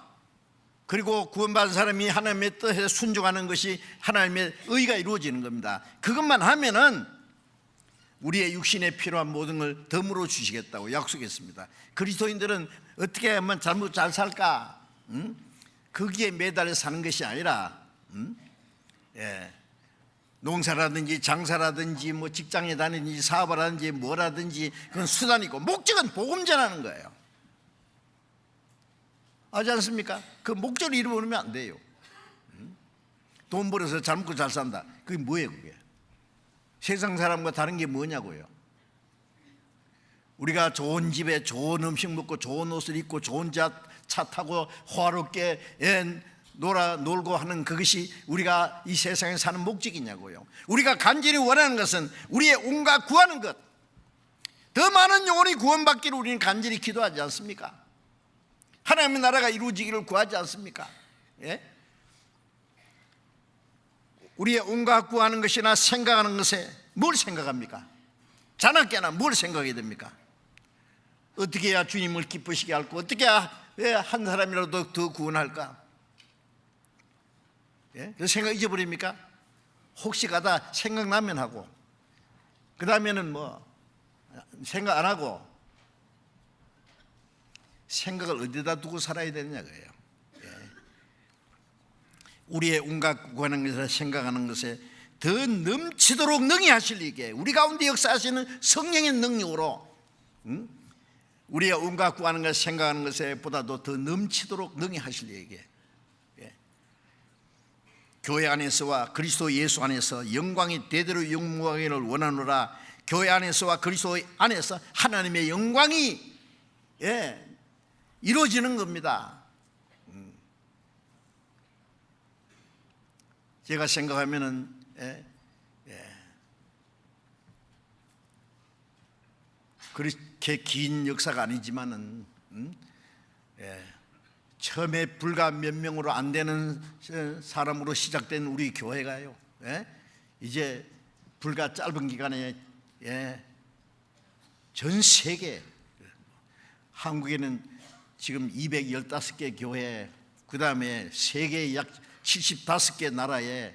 Speaker 1: 그리고 구원받은 사람이 하나님의 뜻에 순종하는 것이 하나님의 의가 이루어지는 겁니다. 그것만 하면은 우리의 육신에 필요한 모든 걸 덤으로 주시겠다고 약속했습니다. 그리스도인들은 어떻게 하면 잘못 잘 살까? 거기에 매달려 사는 것이 아니라 농사라든지 장사라든지 뭐 직장에 다니든지 사업을 하든지 뭐라든지 그건 수단이고 목적은 복음 전하는 거예요. 알지 않습니까? 그 목적을 잃어버리면 안 돼요. 돈 벌어서 잘 먹고 잘 산다. 그게 뭐예요 그게? 세상 사람과 다른 게 뭐냐고요. 우리가 좋은 집에 좋은 음식 먹고 좋은 옷을 입고 좋은 차 타고 호화롭게 놀고 하는 그것이 우리가 이 세상에 사는 목적이냐고요. 우리가 간절히 원하는 것은 우리의 온갖 구하는 것, 더 많은 영혼이 구원받기를 우리는 간절히 기도하지 않습니까? 하나님의 나라가 이루어지기를 구하지 않습니까? 예? 우리의 온갖 구하는 것이나 생각하는 것에 뭘 생각합니까? 자나깨나 뭘 생각해야 됩니까? 어떻게 해야 주님을 기쁘시게 할까? 어떻게 해야 한 사람이라도 더 구원할까? 예? 그 생각 잊어버립니까? 혹시 가다 생각나면 하고 그 다음에는 뭐 생각 안 하고 생각을 어디다 두고 살아야 되느냐 그래요. 예. 우리의 온갖 구하는 것을 생각하는 것에 더 넘치도록 능히 하실 이게 우리 가운데 역사하시는 성령의 능력으로 우리의 온갖 구하는 것을 생각하는 것에 보다도 더 넘치도록 능히 하실 이게 교회 안에서와 그리스도 예수 안에서 영광이 대대로 영무하기를 원하노라. 교회 안에서와 그리스도 안에서 하나님의 영광이 이루어지는 겁니다. 제가 생각하면은 그렇게 긴 역사가 아니지만은 처음에 불과 몇 명으로 안 되는 사람으로 시작된 우리 교회가요, 이제 불과 짧은 기간에 전 세계, 한국에는 지금 215개 교회, 그 다음에 세계 약 75개 나라에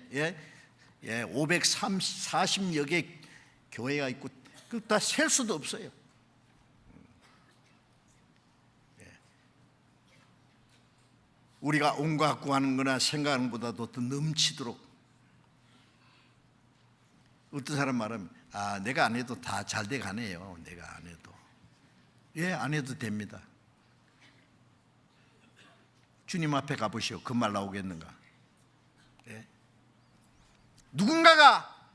Speaker 1: 540여 개 교회가 있고 그 다 셀 수도 없어요. 우리가 온갖 구하는 거나 생각하는 것보다도 더 넘치도록. 어떤 사람 말하면 내가 안 해도 다 잘 돼 가네요. 내가 안 해도. 안 해도 됩니다. 주님 앞에 가보시오. 그 말 나오겠는가? 누군가가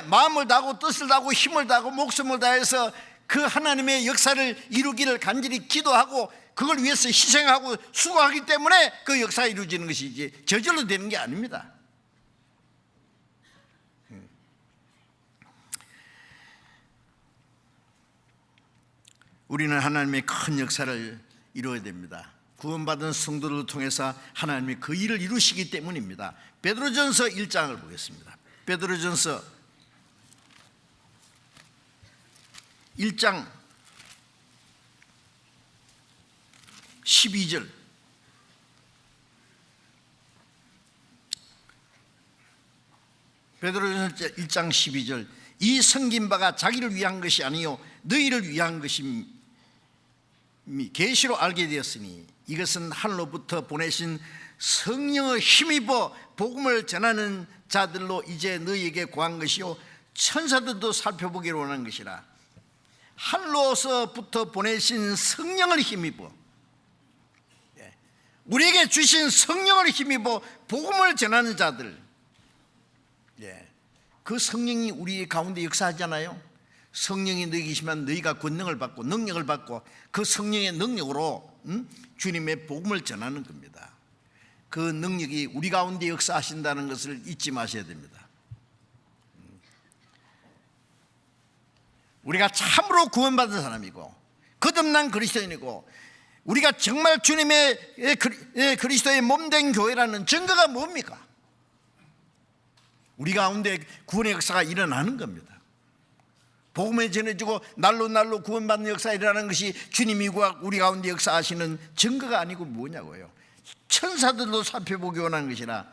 Speaker 1: 마음을 다하고 뜻을 다하고 힘을 다하고 목숨을 다해서 그 하나님의 역사를 이루기를 간절히 기도하고 그걸 위해서 희생하고 수고하기 때문에 그 역사가 이루어지는 것이지 저절로 되는 게 아닙니다. 우리는 하나님의 큰 역사를 이루어야 됩니다. 구원받은 성도를 통해서 하나님이 그 일을 이루시기 때문입니다. 베드로전서 1장을 보겠습니다. 베드로전서 1장 12절. 베드로전서 1장 12절. 이 섬긴 바가 자기를 위한 것이 아니요 너희를 위한 것임이 계시로 알게 되었으니 이것은 하늘로부터 보내신 성령의 힘입어 복음을 전하는 자들로 이제 너희에게 구한 것이요 천사들도 살펴보기로 원하는 것이라. 하늘로서부터 보내신 성령을 힘입어, 우리에게 주신 성령을 힘입어 복음을 전하는 자들, 그 성령이 우리 가운데 역사하잖아요. 성령이 너희 계시면 너희가 권능을 받고 능력을 받고 그 성령의 능력으로 주님의 복음을 전하는 겁니다. 그 능력이 우리 가운데 역사하신다는 것을 잊지 마셔야 됩니다. 우리가 참으로 구원받은 사람이고 거듭난 그리스도인이고 우리가 정말 주님의 그리스도의 몸된 교회라는 증거가 뭡니까? 우리 가운데 구원의 역사가 일어나는 겁니다. 복음에 전해지고 날로 구원받는 역사이라는 것이 주님이 우리 가운데 역사하시는 증거가 아니고 뭐냐고요. 천사들도 살펴보기 원하는 것이라.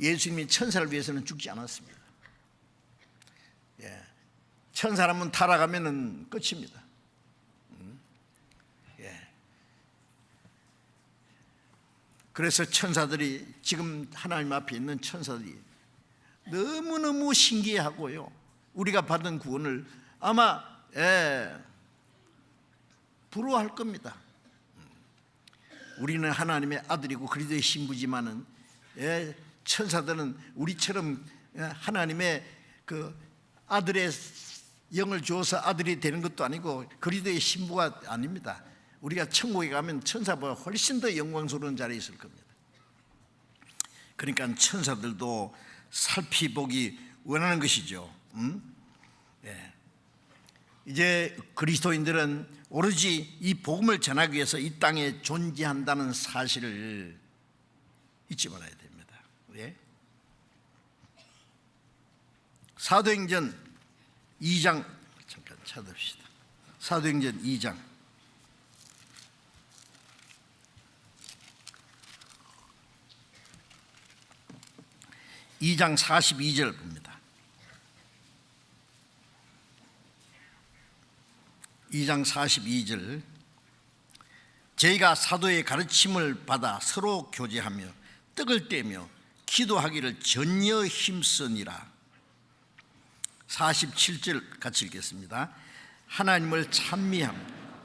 Speaker 1: 예수님이 천사를 위해서는 죽지 않았습니다. 천사라면 타락하면 끝입니다. 그래서 천사들이, 지금 하나님 앞에 있는 천사들이 너무너무 신기해하고요, 우리가 받은 구원을 아마 부러워할 겁니다. 우리는 하나님의 아들이고 그리스도의 신부지만은 천사들은 우리처럼 하나님의 그 아들의 영을 주어서 아들이 되는 것도 아니고 그리스도의 신부가 아닙니다. 우리가 천국에 가면 천사보다 훨씬 더 영광스러운 자리에 있을 겁니다. 그러니까 천사들도 살피보기 원하는 것이죠. 이제 그리스도인들은 오로지 이 복음을 전하기 위해서 이 땅에 존재한다는 사실을 잊지 말아야 됩니다. 사도행전 2장 잠깐 찾읍시다. 사도행전 2장 42절 봅니다. 2장 42절, 저희가 사도의 가르침을 받아 서로 교제하며 떡을 떼며 기도하기를 전혀 힘쓰니라. 47절 같이 읽겠습니다. 하나님을 찬미하며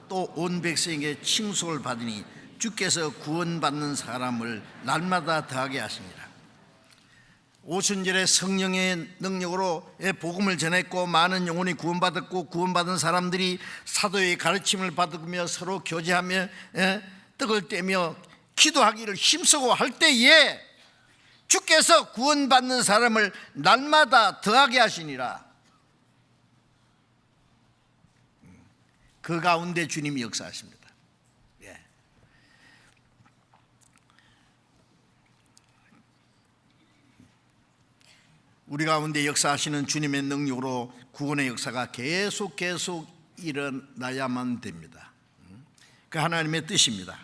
Speaker 1: 또 온 백성에게 칭송을 받으니 주께서 구원받는 사람을 날마다 더하게 하시니라. 오순절에 성령의 능력으로 복음을 전했고 많은 영혼이 구원받았고 구원받은 사람들이 사도의 가르침을 받으며 서로 교제하며 떡을 떼며 기도하기를 힘쓰고 할 때에 주께서 구원받는 사람을 날마다 더하게 하시니라. 그 가운데 주님이 역사하십니다. 우리 가운데 역사하시는 주님의 능력으로 구원의 역사가 계속 일어나야만 됩니다. 그 하나님의 뜻입니다.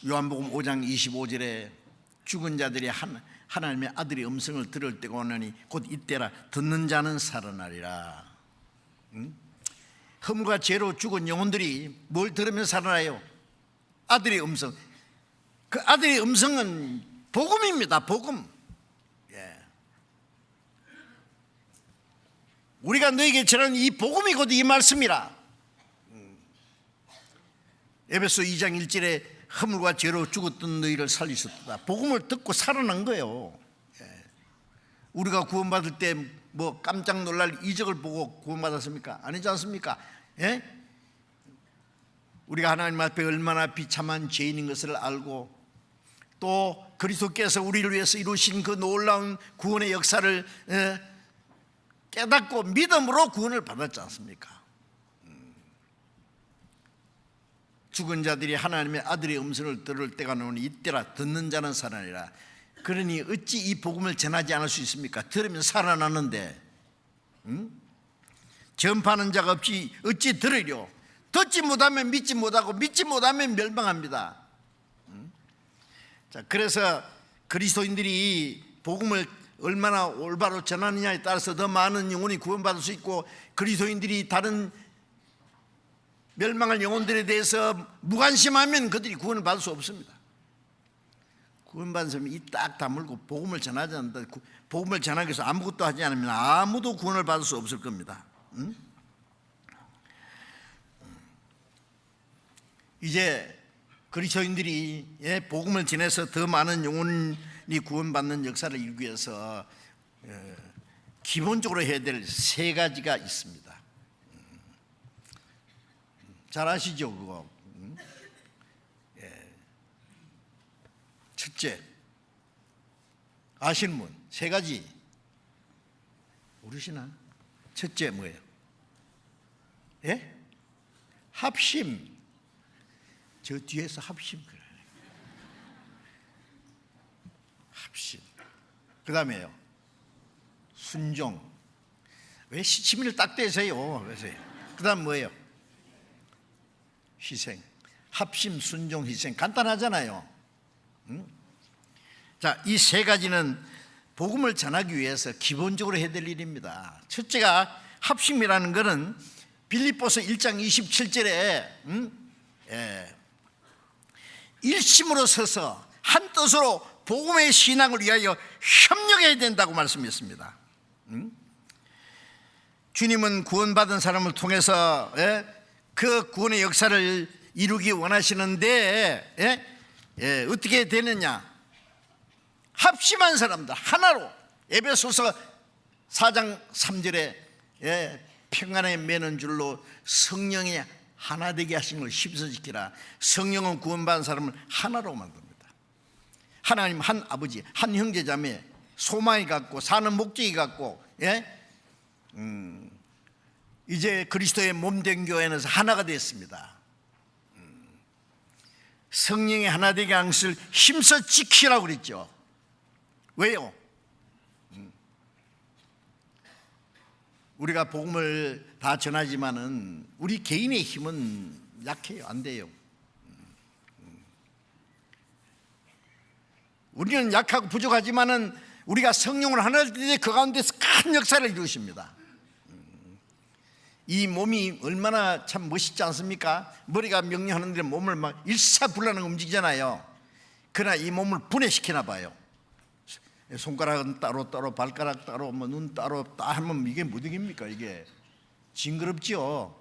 Speaker 1: 요한복음 5장 25절에 죽은 자들이 하나님의 아들의 음성을 들을 때가 오나니 곧 이때라. 듣는 자는 살아나리라. 허물과 죄로 죽은 영혼들이 뭘 들으면 살아나요? 아들의 음성. 그 아들의 음성은 복음입니다. 복음. 우리가 너에게 전하는 이 복음이 곧 이 말씀이라. 에베소 2장 1절에 허물과 죄로 죽었던 너희를 살리셨다. 복음을 듣고 살아난 거예요. 우리가 구원받을 때 뭐 깜짝 놀랄 이적을 보고 구원받았습니까? 아니지 않습니까? 우리가 하나님 앞에 얼마나 비참한 죄인인 것을 알고 또 그리스도께서 우리를 위해서 이루신 그 놀라운 구원의 역사를 깨닫고 믿음으로 구원을 받았지 않습니까? 죽은 자들이 하나님의 아들의 음성을 들을 때가 오니 이때라. 듣는 자는 살아나리라. 그러니 어찌 이 복음을 전하지 않을 수 있습니까? 들으면 살아나는데. 전파하는 자가 없이 어찌 들으려. 듣지 못하면 믿지 못하고 믿지 못하면 멸망합니다. 자, 그래서 그리스도인들이 복음을 얼마나 올바로 전하느냐에 따라서 더 많은 영혼이 구원받을 수 있고 그리스도인들이 다른 멸망할 영혼들에 대해서 무관심하면 그들이 구원을 받을 수 없습니다. 구원받은 사람이 이 딱 다물고 복음을 전하지 않는다. 복음을 전하기 위해서 아무것도 하지 않으면 아무도 구원을 받을 수 없을 겁니다. 이제 그리스도인들이 복음을 전해서 더 많은 영혼이 구원받는 역사를 이루기 위해서 기본적으로 해야 될 세 가지가 있습니다. 잘 아시죠 그거? 첫째, 아시는 분? 세 가지 모르시나? 첫째 뭐예요? 합심. 저 뒤에서 합심 그래. 그 다음에요, 순종. 왜 시치미를 딱 떼세요? 그 다음 뭐예요? 희생. 합심, 순종, 희생. 간단하잖아요. 자, 이 세 가지는 복음을 전하기 위해서 기본적으로 해야 될 일입니다. 첫째가 합심이라는 것은 빌립보서 1장 27절에 일심으로 서서 한 뜻으로 복음의 신앙을 위하여 협력해야 된다고 말씀했습니다. 주님은 구원받은 사람을 통해서 그 구원의 역사를 이루기 원하시는데 어떻게 되느냐? 합심한 사람들 하나로, 에베소서 4장 3절에 평안에 매는 줄로 성령이 하나 되게 하신 걸 힘써지키라. 성령은 구원받은 사람을 하나로 만듭니다. 하나님 한 아버지, 한 형제자매, 소망이 같고 사는 목적이 같고, 이제 그리스도의 몸된 교회는 하나가 됐습니다. 성령이 하나 되게 하는 것을 힘써 지키라고 그랬죠. 왜요? 우리가 복음을 다 전하지만은 우리 개인의 힘은 약해요. 안 돼요. 우리는 약하고 부족하지만은 우리가 성령을 하나 될 때 그 가운데서 큰 역사를 이루십니다. 이 몸이 얼마나 참 멋있지 않습니까? 머리가 명령하는 데 몸을 막 일사불란하게 움직이잖아요. 그러나 이 몸을 분해시키나 봐요. 손가락은 따로 발가락 따로 눈 따로 다 하면 이게 못 이깁니까? 이게 징그럽죠.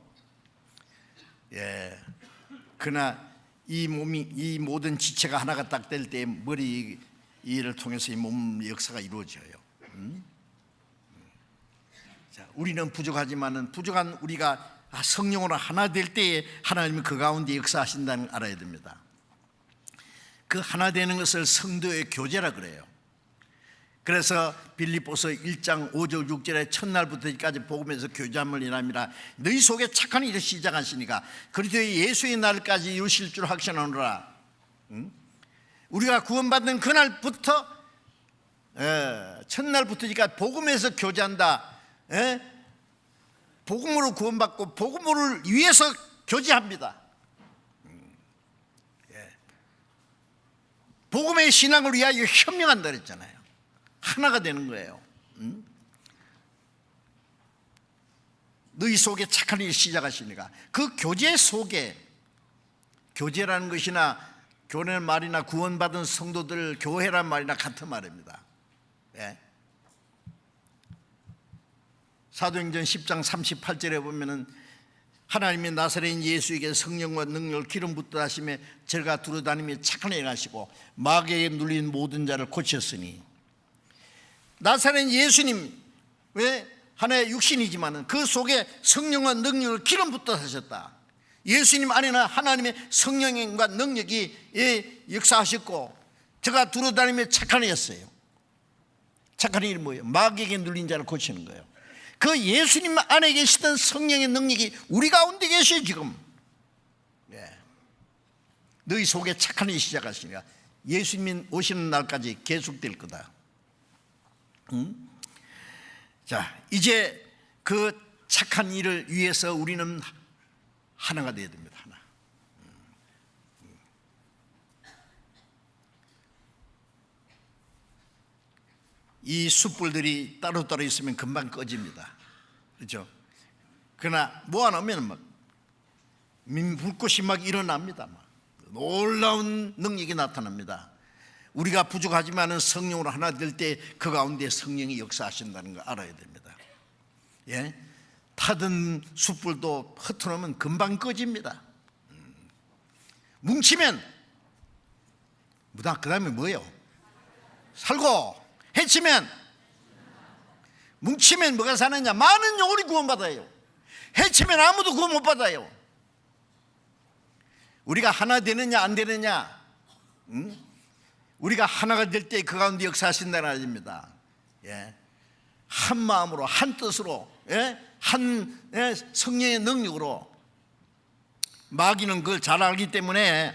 Speaker 1: 그러나 이 몸이, 이 모든 지체가 하나가 딱 될 때 머리 이를 통해서 이 몸 역사가 이루어져요. 자, 우리는 부족하지만은 부족한 우리가 성령으로 하나 될 때에 하나님이 그 가운데 역사하신다는 걸 알아야 됩니다. 그 하나 되는 것을 성도의 교제라 그래요. 그래서 빌립보서 1장 5절 6절에 첫날부터까지 복음에서 교제함을 인함이라. 너희 속에 착한 일을 시작하시니까 그리스도의 예수의 날까지 이루실 줄 확신하노라. 우리가 구원받는 그날부터 첫날부터니까 복음에서 교제한다. 복음으로 구원받고 복음을 위해서 교제합니다. 복음의 신앙을 위하여 협력한다 그랬잖아요. 하나가 되는 거예요. 너희 속에 착한 일을 시작하시니까 그 교제 속에, 교제라는 것이나 교회란 말이나 구원받은 성도들 교회란 말이나 같은 말입니다. 사도행전 10장 38절에 보면은 하나님이 나사렛인 예수에게 성령과 능력을 기름 붓다 하심에 저가 두루다니며 착한 일 하시고 마귀에게 눌린 모든 자를 고쳤으니. 나사렛 예수님, 왜 하나의 육신이지만은 그 속에 성령과 능력을 기름 붓다 하셨다. 예수님 안에는 하나님의 성령과 능력이 역사하셨고 저가 두루다니며 착한 일이었어요. 착한 일이 뭐예요? 마귀에게 눌린 자를 고치는 거예요. 그 예수님 안에 계시던 성령의 능력이 우리 가운데 계셔요. 지금 너희 속에 착한 일이 시작하시니까 예수님 오시는 날까지 계속될 거다. 자, 이제 그 착한 일을 위해서 우리는 하나가 되어야 됩니다. 하나. 이 숯불들이 따로따로 있으면 금방 꺼집니다. 그렇죠? 그러나 모아놓으면 막 불꽃이 막 일어납니다. 막 놀라운 능력이 나타납니다. 우리가 부족하지만은 성령으로 하나 될 때 그 가운데 성령이 역사하신다는 걸 알아야 됩니다. 타든 숯불도 흩어놓으면 금방 꺼집니다. 뭉치면 그 다음에 뭐예요? 살고. 해치면, 뭉치면 뭐가 사느냐? 많은 영혼이 구원받아요. 해치면 아무도 구원 못 받아요. 우리가 하나 되느냐 안 되느냐, 우리가 하나가 될 때 그 가운데 역사하신다는 말입니다. 한 마음으로, 한 뜻으로, 한 성령의 능력으로. 마귀는 그걸 잘 알기 때문에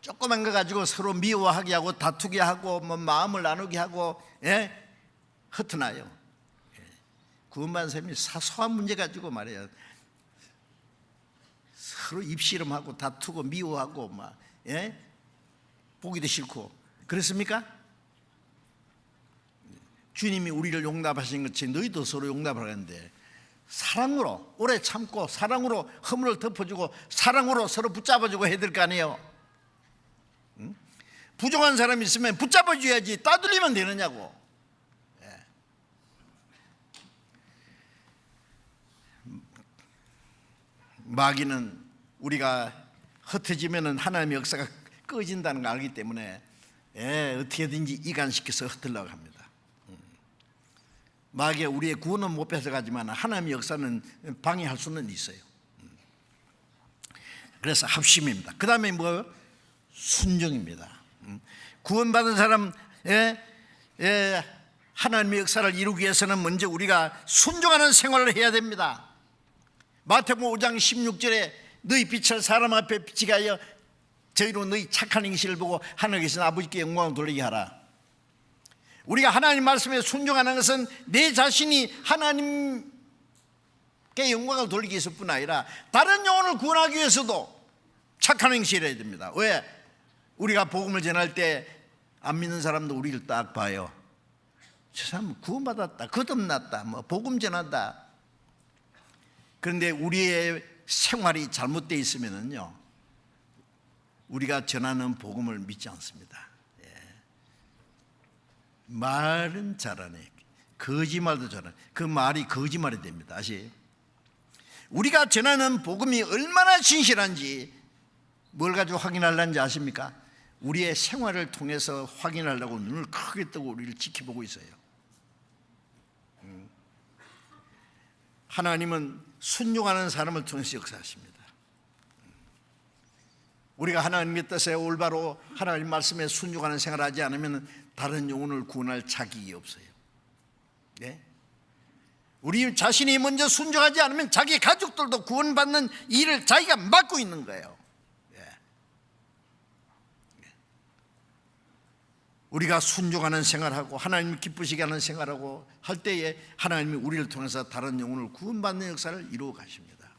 Speaker 1: 조그만 거 가지고 서로 미워하게 하고 다투게 하고 뭐 마음을 나누게 하고 흩어나요. 구원받은 사람이 사소한 문제 가지고 말이야 서로 입씨름하고 다투고 미워하고 막 보기도 싫고 그렇습니까? 주님이 우리를 용납하신 것이 너희도 서로 용납을 하는데 사랑으로 오래 참고 사랑으로 허물을 덮어주고 사랑으로 서로 붙잡아주고 해야 될 거 아니에요. 부족한 사람이 있으면 붙잡아줘야지 따돌리면 되느냐고. 마귀는 우리가 흩어지면 하나님의 역사가 꺼진다는 걸 알기 때문에 어떻게든지 이간시켜서 흩으려고 합니다. 마귀가 우리의 구원은 못 뺏어가지만 하나님의 역사는 방해할 수는 있어요. 그래서 합심입니다. 그 다음에 뭐 순종입니다. 구원받은 사람 하나님의 역사를 이루기 위해서는 먼저 우리가 순종하는 생활을 해야 됩니다. 마태복음 5장 16절에 너희 빛을 사람 앞에 비치게 하여 저희로 너희 착한 행실을 보고 하늘에 계신 아버지께 영광을 돌리게 하라. 우리가 하나님 말씀에 순종하는 것은 내 자신이 하나님께 영광을 돌리기 위해서뿐 아니라 다른 영혼을 구원하기 위해서도 착한 행실을 해야 됩니다. 왜? 우리가 복음을 전할 때 안 믿는 사람도 우리를 딱 봐요. 저 사람 구원받았다, 거듭났다, 뭐 복음 전한다. 그런데 우리의 생활이 잘못되어 있으면요 우리가 전하는 복음을 믿지 않습니다. 말은 잘하네, 거짓말도 잘하네. 그 말이 거짓말이 됩니다. 다시 우리가 전하는 복음이 얼마나 진실한지 뭘 가지고 확인하려는지 아십니까? 우리의 생활을 통해서 확인하려고 눈을 크게 뜨고 우리를 지켜보고 있어요. 하나님은 순종하는 사람을 통해서 역사하십니다. 우리가 하나님의 뜻에 올바로 하나님 말씀에 순종하는 생활을 하지 않으면 다른 영혼을 구원할 자격이 없어요. 우리 자신이 먼저 순종하지 않으면 자기 가족들도 구원받는 일을 자기가 맡고 있는 거예요. 우리가 순종하는 생활하고 하나님 기쁘시게 하는 생활하고 할 때에 하나님이 우리를 통해서 다른 영혼을 구원받는 역사를 이루어 가십니다.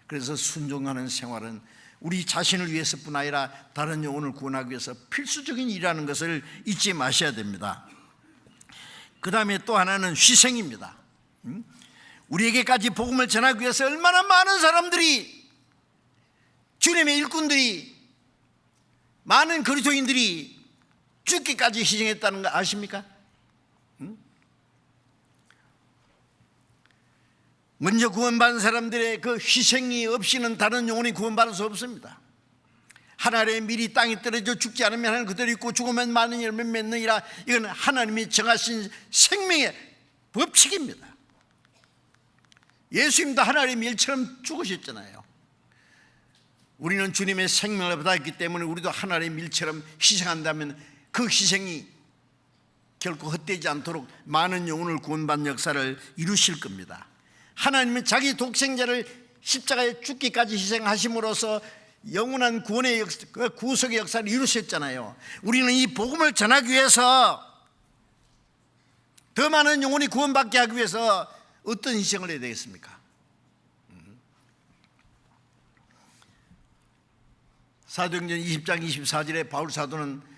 Speaker 1: 그래서 순종하는 생활은 우리 자신을 위해서뿐 아니라 다른 영혼을 구원하기 위해서 필수적인 일이라는 것을 잊지 마셔야 됩니다. 그 다음에 또 하나는 희생입니다. 우리에게까지 복음을 전하기 위해서 얼마나 많은 사람들이, 주님의 일꾼들이, 많은 그리스도인들이 죽기까지 희생했다는 거 아십니까? 먼저 구원받은 사람들의 그 희생이 없이는 다른 영혼이 구원받을 수 없습니다. 하늘에 미리 땅에 떨어져 죽지 않으면 하나님 그대로 있고 죽으면 많은 열매 맺느니라. 이건 하나님이 정하신 생명의 법칙입니다. 예수님도 하나님의 일처럼 죽으셨잖아요. 우리는 주님의 생명을 받았기 때문에 우리도 하나님의 일처럼 희생한다면 그 희생이 결코 헛되지 않도록 많은 영혼을 구원받는 역사를 이루실 겁니다. 하나님은 자기 독생자를 십자가에 죽기까지 희생하심으로써 영원한 구원의 역사, 구속의 역사를 이루셨잖아요. 우리는 이 복음을 전하기 위해서, 더 많은 영혼이 구원받게 하기 위해서 어떤 희생을 해야 되겠습니까? 사도행전 20장 24절에 바울 사도는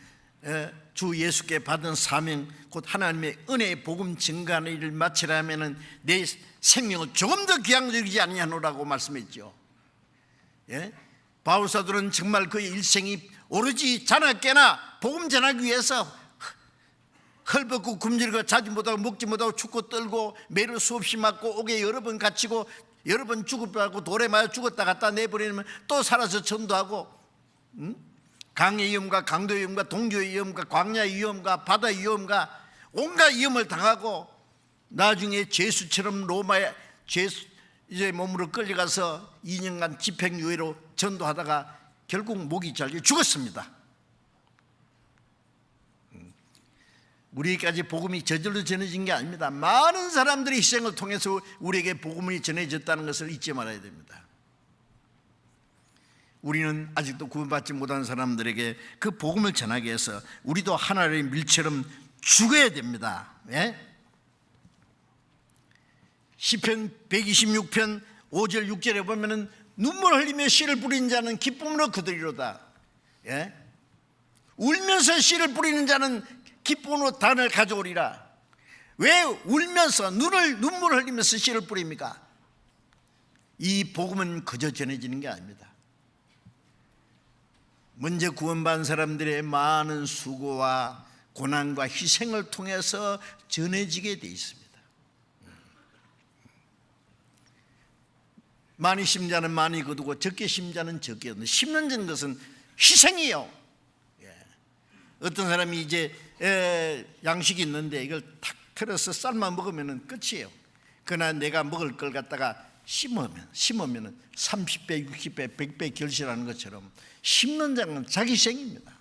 Speaker 1: 주 예수께 받은 사명 곧 하나님의 은혜의 복음 증거하는 일을 마치려면 내 생명을 조금 더 귀하게 여기지 아니하노라고 말씀했죠. 바울 사도는 정말 그의 일생이 오로지 자나깨나 복음 전하기 위해서 헐벗고 굶주리고 자지 못하고 먹지 못하고 춥고 떨고 매를 수없이 맞고 옥에 여러 번 갇히고 여러 번 죽어가고 돌에 맞아 죽었다 갖다 내버리면 또 살아서 전도하고, 강의 위험과 강도의 위험과 동교의 위험과 광야의 위험과 바다의 위험과 온갖 위험을 당하고 나중에 죄수처럼 로마에 이제 몸으로 끌려가서 2년간 집행유예로 전도하다가 결국 목이 잘려 죽었습니다. 우리에게까지 복음이 저절로 전해진 게 아닙니다. 많은 사람들의 희생을 통해서 우리에게 복음이 전해졌다는 것을 잊지 말아야 됩니다. 우리는 아직도 구원받지 못한 사람들에게 그 복음을 전하기 위해서 우리도 하나님의 밀처럼 죽어야 됩니다. 예? 시편 126편 5절 6절에 보면은 눈물 흘리며 씨를 뿌리는 자는 기쁨으로 거두리로다. 예? 울면서 씨를 뿌리는 자는 기쁨으로 단을 가져오리라. 왜 울면서 눈물 흘리면서 씨를 뿌립니까? 이 복음은 그저 전해지는 게 아닙니다. 먼저 구원받은 사람들의 많은 수고와 고난과 희생을 통해서 전해지게 돼 있습니다. 많이 심은 자는 많이 거두고 적게 심은 자는 적게 거두고, 심는 것은 희생이에요. 어떤 사람이 이제 양식이 있는데 이걸 탁 틀어서 삶아 먹으면 끝이에요. 그러나 내가 먹을 걸 갖다가 심으면 30배, 60배, 100배 결실하는 것처럼 심는 자는 자기 희생입니다.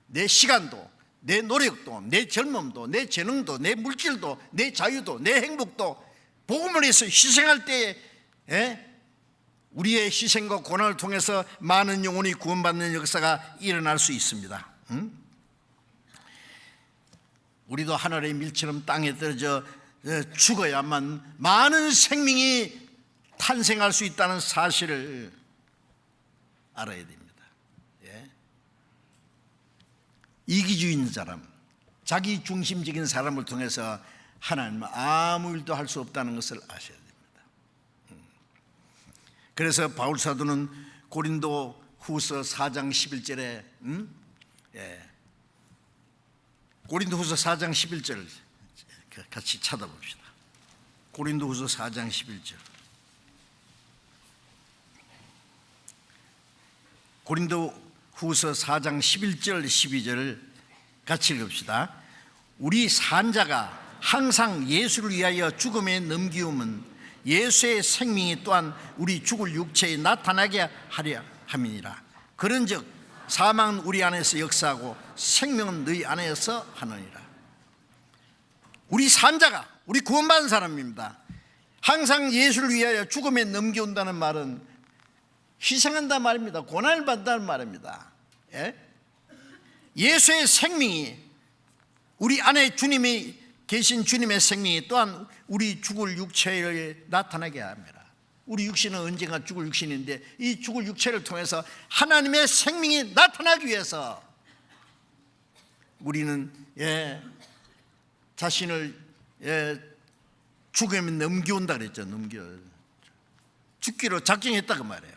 Speaker 1: 내 시간도, 내 노력도, 내 젊음도, 내 재능도, 내 물질도, 내 자유도, 내 행복도 복음을 위해서 희생할 때에 우리의 희생과 고난을 통해서 많은 영혼이 구원받는 역사가 일어날 수 있습니다. 우리도 하늘의 밀처럼 땅에 떨어져 죽어야만 많은 생명이 탄생할 수 있다는 사실을 알아야 됩니다. 이기주의인 사람, 자기 중심적인 사람을 통해서 하나님은 아무 일도 할 수 없다는 것을 아셔야 됩니다. 그래서 바울 사도는 고린도 후서 4장 11절에 고린도 후서 4장 11절 같이 찾아봅시다. 고린도 후서 4장 11절. 고린도 후서 4장 11절 12절을 같이 읽읍시다. 우리 산자가 항상 예수를 위하여 죽음에 넘기움은 예수의 생명이 또한 우리 죽을 육체에 나타나게 하려 함이니라. 그런즉 사망은 우리 안에서 역사하고 생명은 너희 안에서 하느니라. 우리 산자가, 우리 구원받은 사람입니다. 항상 예수를 위하여 죽음에 넘겨온다는 말은 희생한다는 말입니다. 고난을 받는다는 말입니다. 예수의 생명이, 우리 안에 주님이 계신 주님의 생명이 또한 우리 죽을 육체에 나타나게 합니다. 우리 육신은 언젠가 죽을 육신인데 이 죽을 육체를 통해서 하나님의 생명이 나타나기 위해서 우리는 자신을 죽음에 넘겨온다 그랬죠. 죽기로 작정했다 그 말이에요.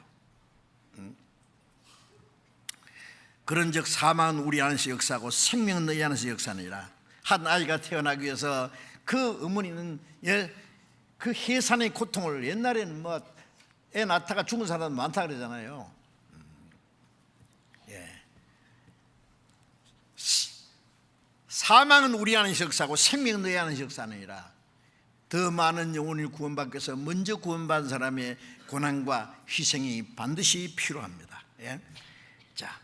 Speaker 1: 그런즉 사망은 우리 안에서 역사하고 생명은 너희 안에서 역사하느니라. 한 아이가 태어나기 위해서 그 어머니는 그 해산의 고통을, 옛날에는 뭐 애 낳다가 죽은 사람 많다 그러잖아요. 사망은 우리 안에서 역사하고 생명은 너희 안에서 역사하느니라. 더 많은 영혼을 구원받기 위해서 먼저 구원받은 사람의 고난과 희생이 반드시 필요합니다. 자,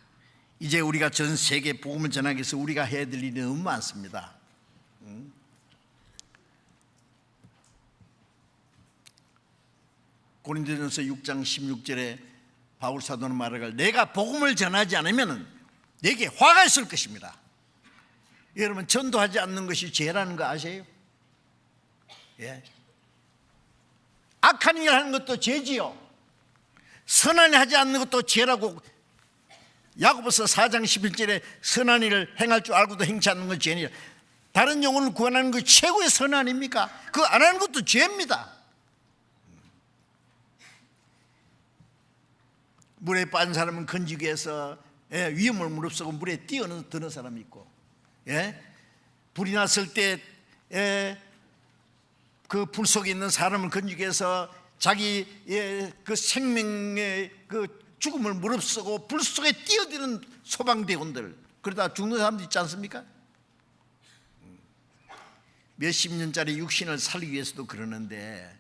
Speaker 1: 이제 우리가 전 세계 복음을 전하기 위해서 우리가 해야 될 일이 너무 많습니다. 고린도전서 6장 16절에 바울 사도는 말하길, 내가 복음을 전하지 않으면 내게 화가 있을 것입니다. 여러분, 전도하지 않는 것이 죄라는 거 아세요? 악한 일 하는 것도 죄지요. 선한 일 하지 않는 것도 죄라고 야고보서 4장 11절에 선한 일을 행할 줄 알고도 행치 않는 건 죄니라. 다른 영혼을 구원하는 것 최고의 선 아닙니까? 그거 안 하는 것도 죄입니다. 물에 빠진 사람은 건지기 위해서 위험을 무릅쓰고 물에 뛰어드는 사람이 있고, 불이 났을 때 그 불 속에 있는 사람을 건지기 위해서 자기 그 생명의 그 죽음을 무릅쓰고 불 속에 뛰어드는 소방대원들, 그러다 죽는 사람도 있지 않습니까? 몇십 년짜리 육신을 살리기 위해서도 그러는데,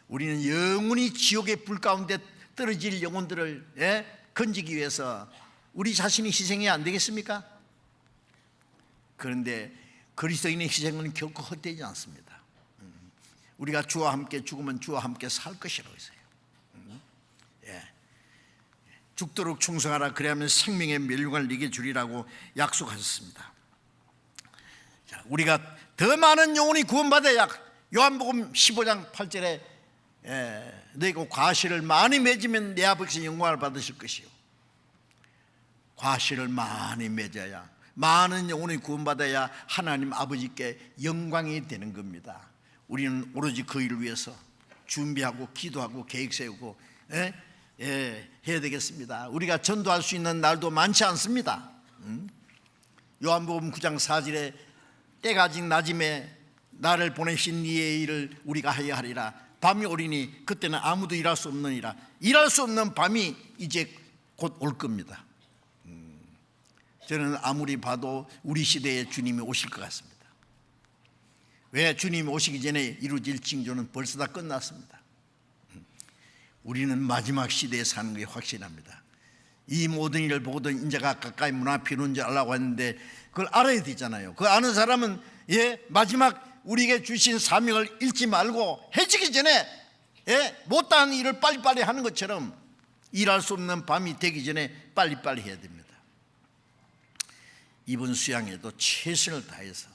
Speaker 1: 우리는 영원히 지옥의 불 가운데 떨어질 영혼들을 건지기 위해서 우리 자신이 희생해야 안 되겠습니까? 그런데 그리스도인의 희생은 결코 헛되지 않습니다. 우리가 주와 함께 죽으면 주와 함께 살 것이라고 했어요. 죽도록 충성하라. 그래야면 생명의 멸류관을 네게 주리라고 약속하셨습니다. 자, 우리가 더 많은 영혼이 구원받아야 요한복음 15장 8절에 너희가 과실을 많이 맺으면 내 아버지의 영광을 받으실 것이요. 과실을 많이 맺어야, 많은 영혼이 구원받아야 하나님 아버지께 영광이 되는 겁니다. 우리는 오로지 그 일을 위해서 준비하고 기도하고 계획 세우고 해야 되겠습니다. 우리가 전도할 수 있는 날도 많지 않습니다. 요한복음 9장 4절에 때가 아직 낮음에 나를 보내신 이의 일을 우리가 하여 하리라. 밤이 오리니 그때는 아무도 일할 수 없느니라. 일할 수 없는 밤이 이제 곧 올 겁니다. 저는 아무리 봐도 우리 시대에 주님이 오실 것 같습니다. 왜? 주님이 오시기 전에 이루어질 징조는 벌써 다 끝났습니다. 우리는 마지막 시대에 사는 게 확실합니다. 이 모든 일을 보고도 인자가 가까이 문 앞에 이르는 줄 알라고 했는데 그걸 알아야 되잖아요. 그 아는 사람은 마지막 우리에게 주신 사명을 잃지 말고 해지기 전에 못다한 일을 빨리빨리 하는 것처럼 일할 수 없는 밤이 되기 전에 빨리빨리 해야 됩니다. 이번 수양에도 최선을 다해서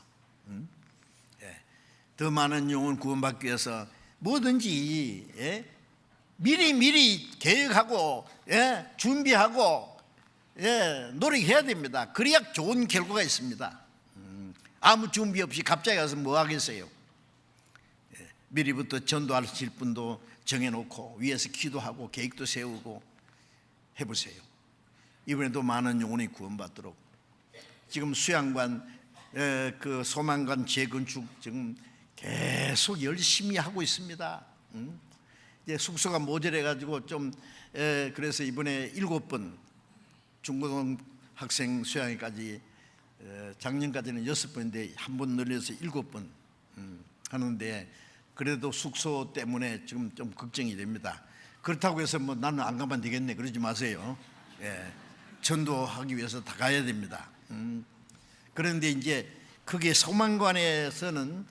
Speaker 1: 더 많은 영혼 구원받기 위해서 뭐든지 미리 계획하고 준비하고 노력해야 됩니다. 그래야 좋은 결과가 있습니다. 아무 준비 없이 갑자기 가서 뭐 하겠어요? 미리부터 전도하실 분도 정해놓고 위에서 기도하고 계획도 세우고 해보세요. 이번에도 많은 영혼이 구원받도록 지금 수양관 그 소망관 재건축 지금 계속 열심히 하고 있습니다. 이제 숙소가 모자라가지고 좀 그래서 이번에 7번 중고등 학생 수양회까지 작년까지는 6번인데 한 번 늘려서 7번 하는데 그래도 숙소 때문에 지금 좀 걱정이 됩니다. 그렇다고 해서 뭐 나는 안 가면 되겠네 그러지 마세요. 전도하기 위해서 다 가야 됩니다. 그런데 이제 그게 소망관에서는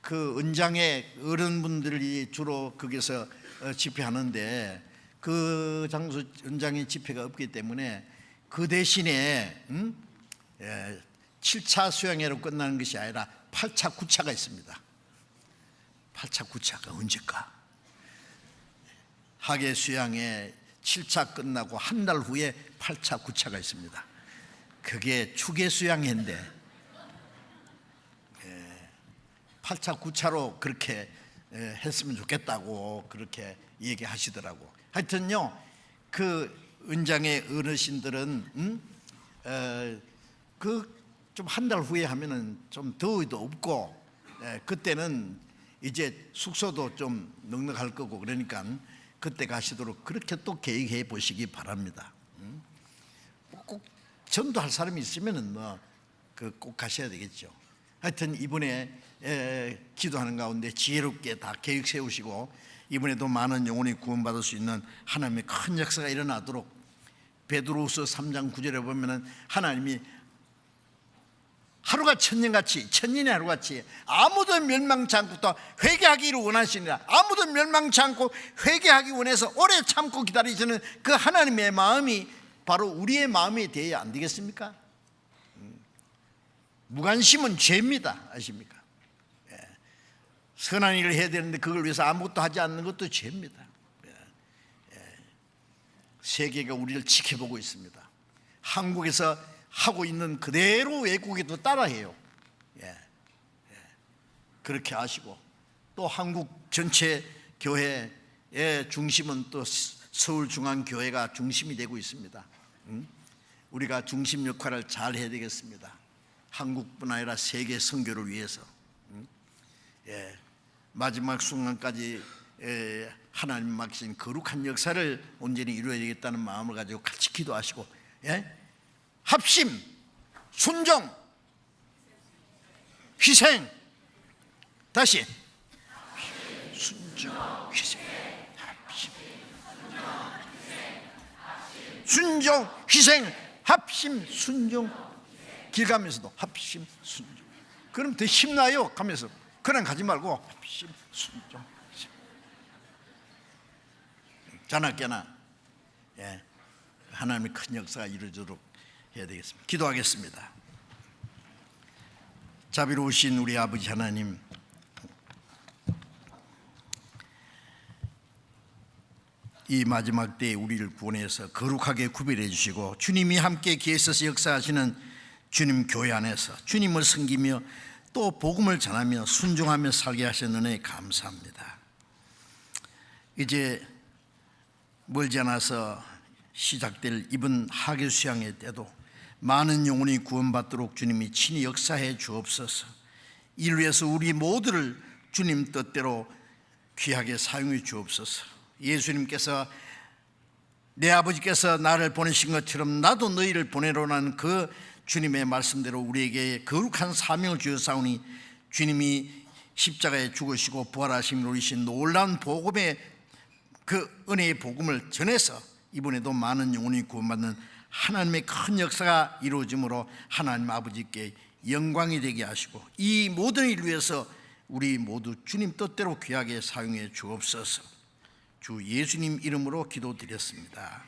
Speaker 1: 그 은장의 어른분들이 주로 거기서 집회하는데 그 장소 은장의 집회가 없기 때문에 그 대신에 7차 수양회로 끝나는 것이 아니라 8차 9차가 있습니다. 8차 9차가 언제까? 학예 수양회 7차 끝나고 한 달 후에 8차 9차가 있습니다. 그게 축예 수양회인데 8차 9차로 그렇게 했으면 좋겠다고 그렇게 얘기하시더라고. 하여튼요 그 은장의 어르신들은 그 좀 한 달 후에 하면은 좀 더위도 없고 그때는 이제 숙소도 좀 넉넉할 거고 그러니까 그때 가시도록 그렇게 또 계획해 보시기 바랍니다. 꼭 전도할 사람이 있으면은 뭐 그 꼭 가셔야 되겠죠. 하여튼 이번에 기도하는 가운데 지혜롭게 다 계획 세우시고 이번에도 많은 영혼이 구원받을 수 있는 하나님의 큰 역사가 일어나도록 베드로후서 3장 9절에 보면은 하나님이 하루가 천년같이 천년의 하루같이 아무도 멸망치 않고 또 회개하기를 원하시니라. 아무도 멸망치 않고 회개하기 원해서 오래 참고 기다리시는 그 하나님의 마음이 바로 우리의 마음이 되어야 안 되겠습니까? 무관심은 죄입니다. 아십니까? 선한 일을 해야 되는데 그걸 위해서 아무것도 하지 않는 것도 죄입니다. 세계가 우리를 지켜보고 있습니다. 한국에서 하고 있는 그대로 외국에도 따라해요. 그렇게 아시고 또 한국 전체 교회의 중심은 또 서울중앙교회가 중심이 되고 있습니다. 우리가 중심 역할을 잘 해야 되겠습니다. 한국뿐 아니라 세계 선교를 위해서 마지막 순간까지 하나님 맡기신 거룩한 역사를 온전히 이루어야 되겠다는 마음을 가지고 같이 기도하시고 합심, 순종, 희생. 다시 순종, 희생, 합심, 순종, 희생, 합심, 순종. 길 가면서도 합심, 순종. 그럼 더 힘나요. 가면서 그냥 가지 말고 합심, 순종, 희생. 자나깨나 하나님의 큰 역사가 이루어지도록 해야 되겠습니다. 기도하겠습니다. 자비로우신 우리 아버지 하나님, 이 마지막 때에 우리를 구원해서 거룩하게 구별해 주시고 주님이 함께 계셔서 역사하시는 주님 교회 안에서 주님을 섬기며 또 복음을 전하며 순종하며 살게 하셨느니 감사합니다. 이제 멀지 않아서 시작될 이번 하계 수양회 때도 많은 영혼이 구원받도록 주님이 친히 역사해 주옵소서. 이를 위해서 우리 모두를 주님 뜻대로 귀하게 사용해 주옵소서. 예수님께서 내 아버지께서 나를 보내신 것처럼 나도 너희를 보내로라는 그 주님의 말씀대로 우리에게 거룩한 사명을 주셨사오니 주님이 십자가에 죽으시고 부활하심으로 이루신 놀라운 복음의 그 은혜의 복음을 전해서 이번에도 많은 영혼이 구원받는 하나님의 큰 역사가 이루어짐으로 하나님 아버지께 영광이 되게 하시고 이 모든 일을 위해서 우리 모두 주님 뜻대로 귀하게 사용해 주옵소서. 주 예수님 이름으로 기도드렸습니다.